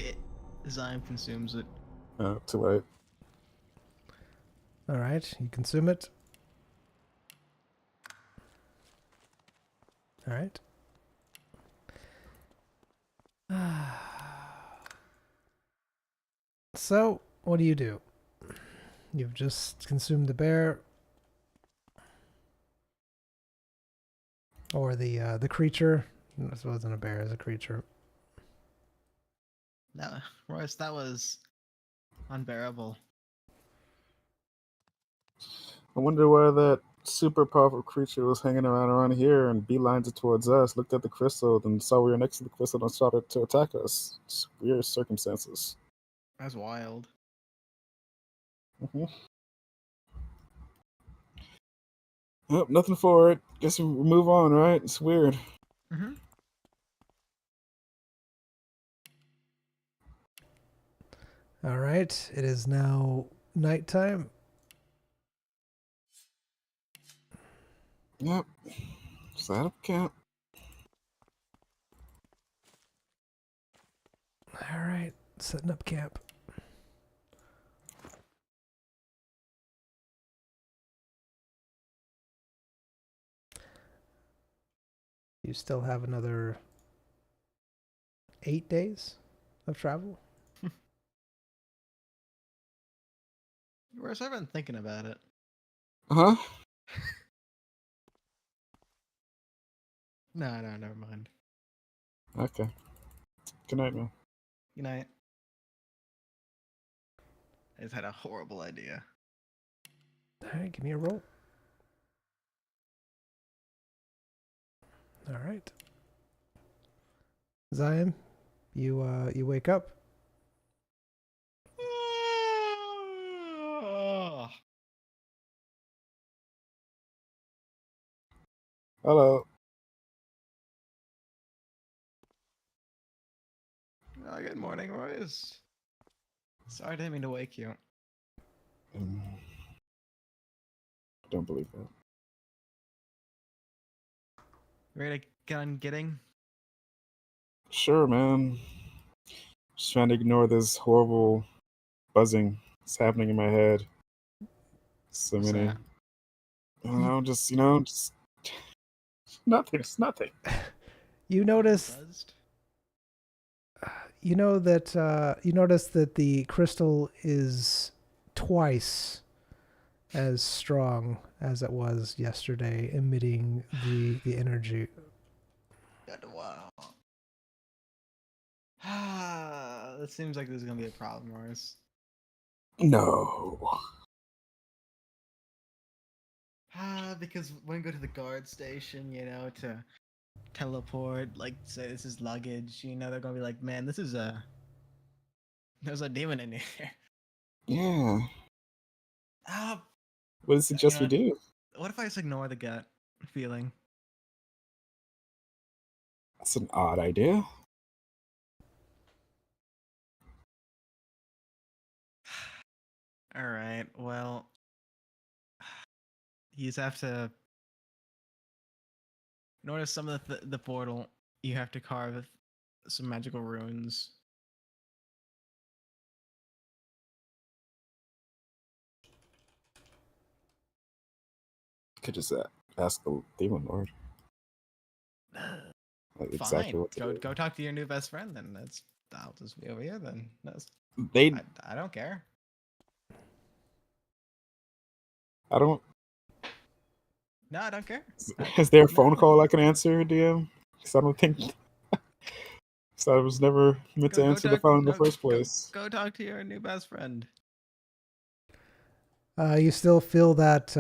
Zyme consumes it. Oh, too late. All right, you consume it. All right. So, what do you do? You've just consumed the bear, or the creature. This wasn't a bear; it was a creature. No, Royce, that was unbearable. I wonder why that super powerful creature was hanging around here and beelined it towards us, looked at the crystal, then saw we were next to the crystal and started to attack us. It's weird circumstances. That's wild. Mm-hmm. Yep, nothing for it. Guess we move on, right? It's weird. Mm-hmm. All right, it is now nighttime. Yep. Set up camp. All right, setting up camp. You still have another 8 days of travel. Royce, I've been thinking about it. Huh? No, never mind. Okay. Good night, man. Good night. I just had a horrible idea. All right, give me a roll. All right. Zion, you wake up. Hello. Good morning, Royce. Sorry, I didn't mean to wake you. I don't believe that. Ready to get on getting? Sure, man. Just trying to ignore this horrible buzzing that's happening in my head. So What's many. that? I don't know, just nothing. It's nothing. You notice Buzzed? you know that you notice that the crystal is twice as strong as it was yesterday, emitting the energy. Wow. It seems like there's gonna be a problem, Royce. No. Because when we go to the guard station, to teleport, like say this is luggage, they're gonna be like, man, there's a demon in here. Yeah. Ah, What does it suggest we do? what if I just ignore the gut feeling? That's an odd idea. All right, well, you just have to. In order to summon the portal, you have to carve some magical runes. Could just ask the demon lord. Like exactly Fine. what to do. Go talk to your new best friend. Then I'll just be over here. Then They. I don't care. I don't. No, I don't care. Is there a phone call I can answer, DM? Because I don't think. So I was never meant to answer the phone in the first place. Go talk to your new best friend. You still feel that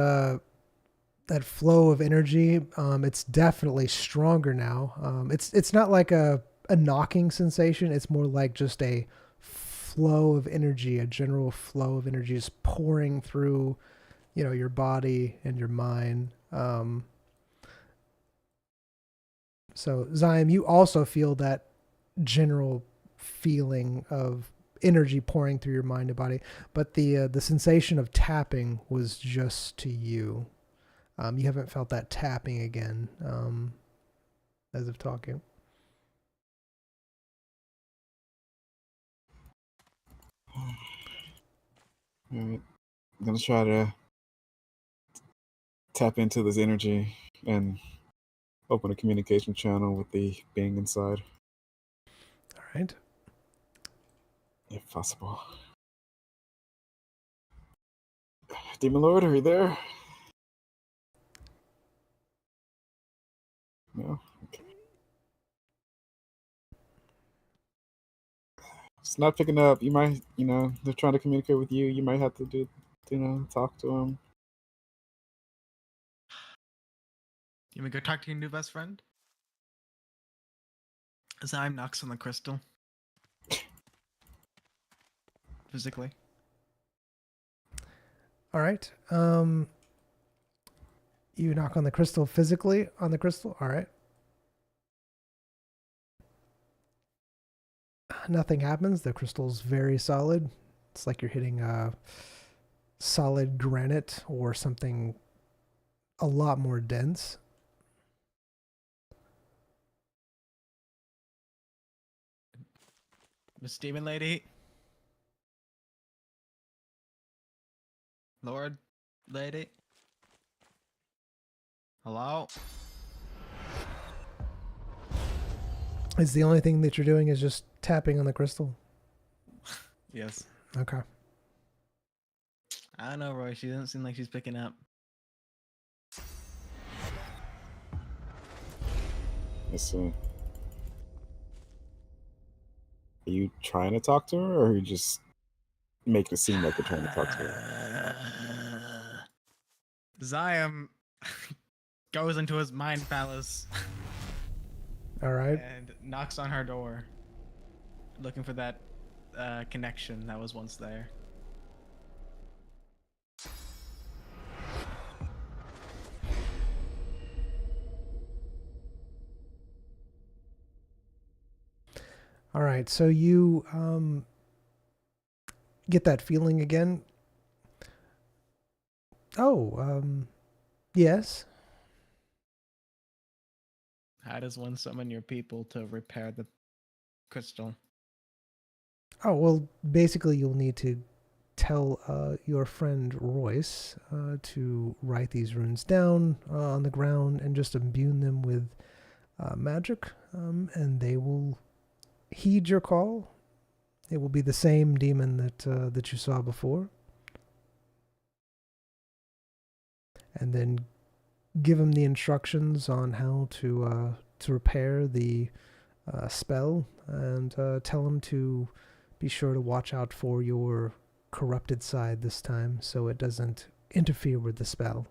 that flow of energy. It's definitely stronger now. It's not like a knocking sensation. It's more like just a flow of energy, a general flow of energy just pouring through, your body and your mind. So Zion, you also feel that general feeling of energy pouring through your mind and body, but the sensation of tapping was just to you. You haven't felt that tapping again as of talking. Alright. I'm gonna try to tap into this energy and open a communication channel with the being inside, All right. if possible. Demon Lord, are you there? No? Okay. It's not picking up. You might, they're trying to communicate with you. You might have to talk to them. You want me to go talk to your new best friend? Zyme knocks on the crystal. Physically. All right. You knock on the crystal physically on the crystal. All right. Nothing happens. The crystal's very solid. It's like you're hitting solid granite or something a lot more dense. Miss Demon Lady. Lord Lady. Hello? Is the only thing that you're doing is just tapping on the crystal? Yes. Okay. I don't know, Roy. She doesn't seem like she's picking up. I see. Are you trying to talk to her, or are you just making it seem like you're trying to talk to her? Zion goes into his mind palace All right. and knocks on her door, looking for that connection that was once there. All right. So you get that feeling again. Oh, yes. How does one summon your people to repair the crystal? Oh, well, basically you'll need to tell your friend Royce to write these runes down on the ground and just imbue them with magic, and they will heed your call. It will be the same demon that you saw before. And then give him the instructions on how to repair the spell, and tell him to be sure to watch out for your corrupted side this time, so it doesn't interfere with the spell.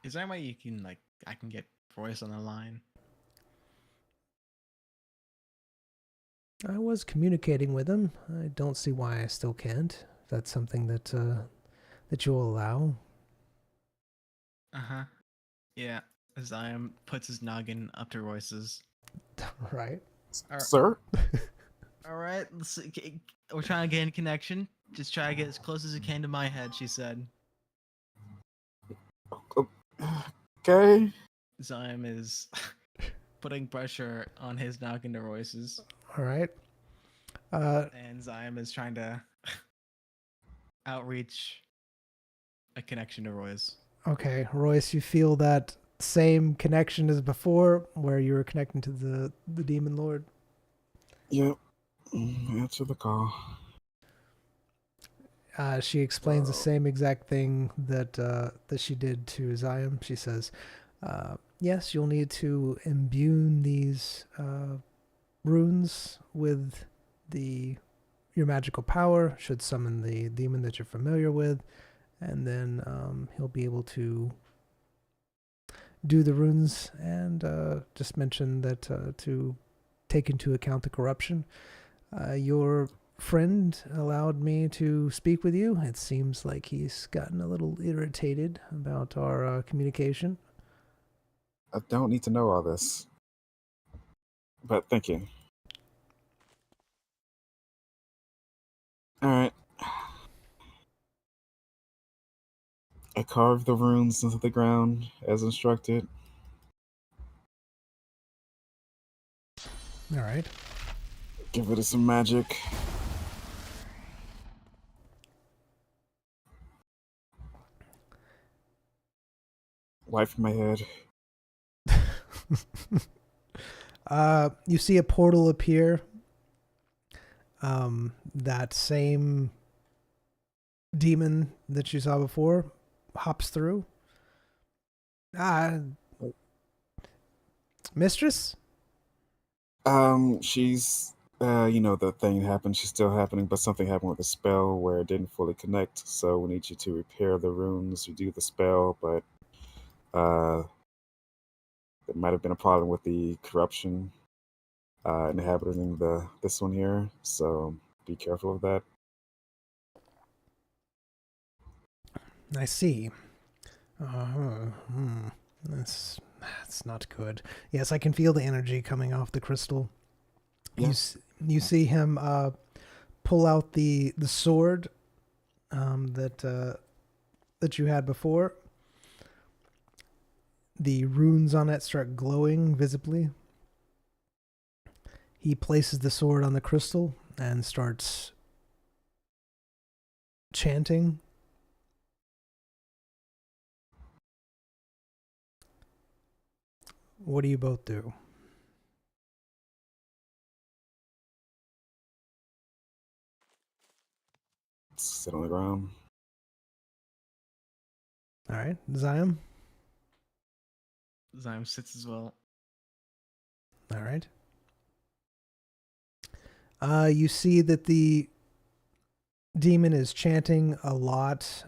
Is there a way you can I can get Royce on the line? I was communicating with him. I don't see why I still can't. If that's something that you'll allow. Yeah. Zion puts his noggin up to Royce's. Right. Sir? All right, let's see. We're trying to gain a connection. Just try to get as close as you can to my head, she said. Okay. Zion is putting pressure on his noggin to Royce's. All right. And Zion is trying to outreach a connection to Royce. Okay, Royce, you feel that same connection as before, where you were connecting to the demon lord? Yep. Answer the call. She explains the same exact thing that she did to Zion. She says, yes, you'll need to imbue these runes with your magical power, should summon the demon that you're familiar with, and then he'll be able to do the runes, and just mention that to take into account the corruption. Your friend allowed me to speak with you. It seems like he's gotten a little irritated about our communication. I don't need to know all this. But thank you. Alright. I carved the runes into the ground as instructed. All right. Give it some magic. Wipe my head. You see a portal appear. That same demon that you saw before hops through. Mistress? She's, the thing happened. She's still happening, but something happened with the spell where it didn't fully connect. So we need you to repair the runes, you do the spell, but there might have been a problem with the corruption inhabiting this one here. So be careful of that. I see. That's not good. Yes, I can feel the energy coming off the crystal. Yeah. You see him pull out the sword that you had before. The runes on it start glowing visibly. He places the sword on the crystal and starts chanting. What do you both do? Sit on the ground. All right, Zion. Zion sits as well. All right. You see that the demon is chanting a lot.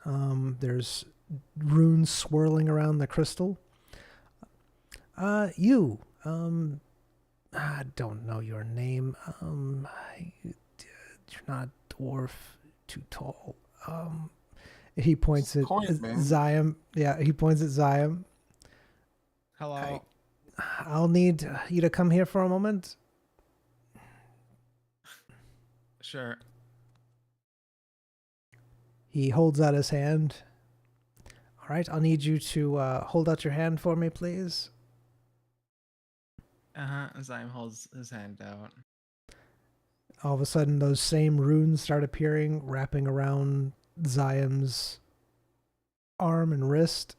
There's runes swirling around the crystal. You. I don't know your name. You're not dwarf. Too tall. He points at Zion. Yeah, he points at Zion. Hello. I'll need you to come here for a moment. Sure. He holds out his hand. All right, I'll need you to hold out your hand for me, please. Zyme holds his hand out. All of a sudden, those same runes start appearing, wrapping around Ziam's arm and wrist.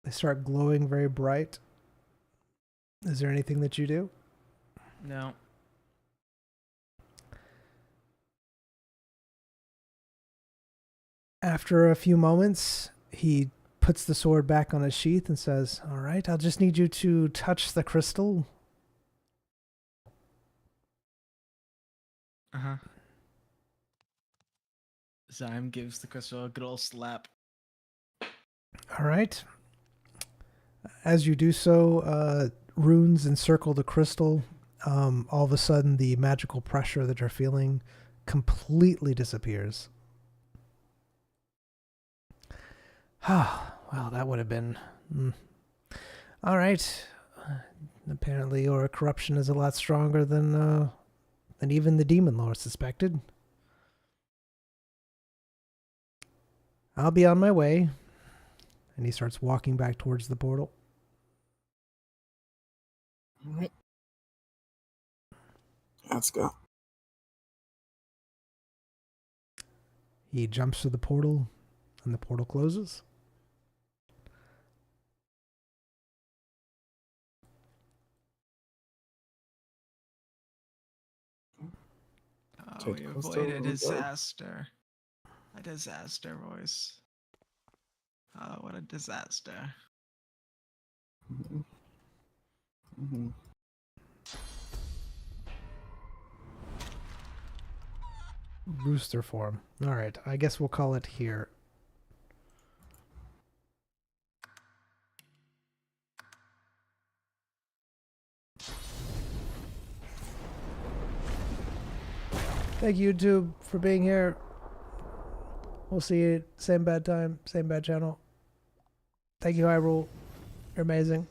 They start glowing very bright. Is there anything that you do? No. After a few moments, he puts the sword back on his sheath and says, all right, I'll just need you to touch the crystal. Zyme gives the crystal a good old slap. All right. As you do so, runes encircle the crystal. All of a sudden, the magical pressure that you're feeling completely disappears. Well, that would have been... All right. Apparently your corruption is a lot stronger than even the demon lord suspected. I'll be on my way. And he starts walking back towards the portal. All right. Let's go. He jumps to the portal, and the portal closes. Oh, we avoided a disaster. A disaster, boys. Oh, what a disaster. Rooster form. All right, I guess we'll call it here. Thank you, YouTube, for being here. We'll see you same bad time, same bad channel. Thank you, Hyrule. You're amazing.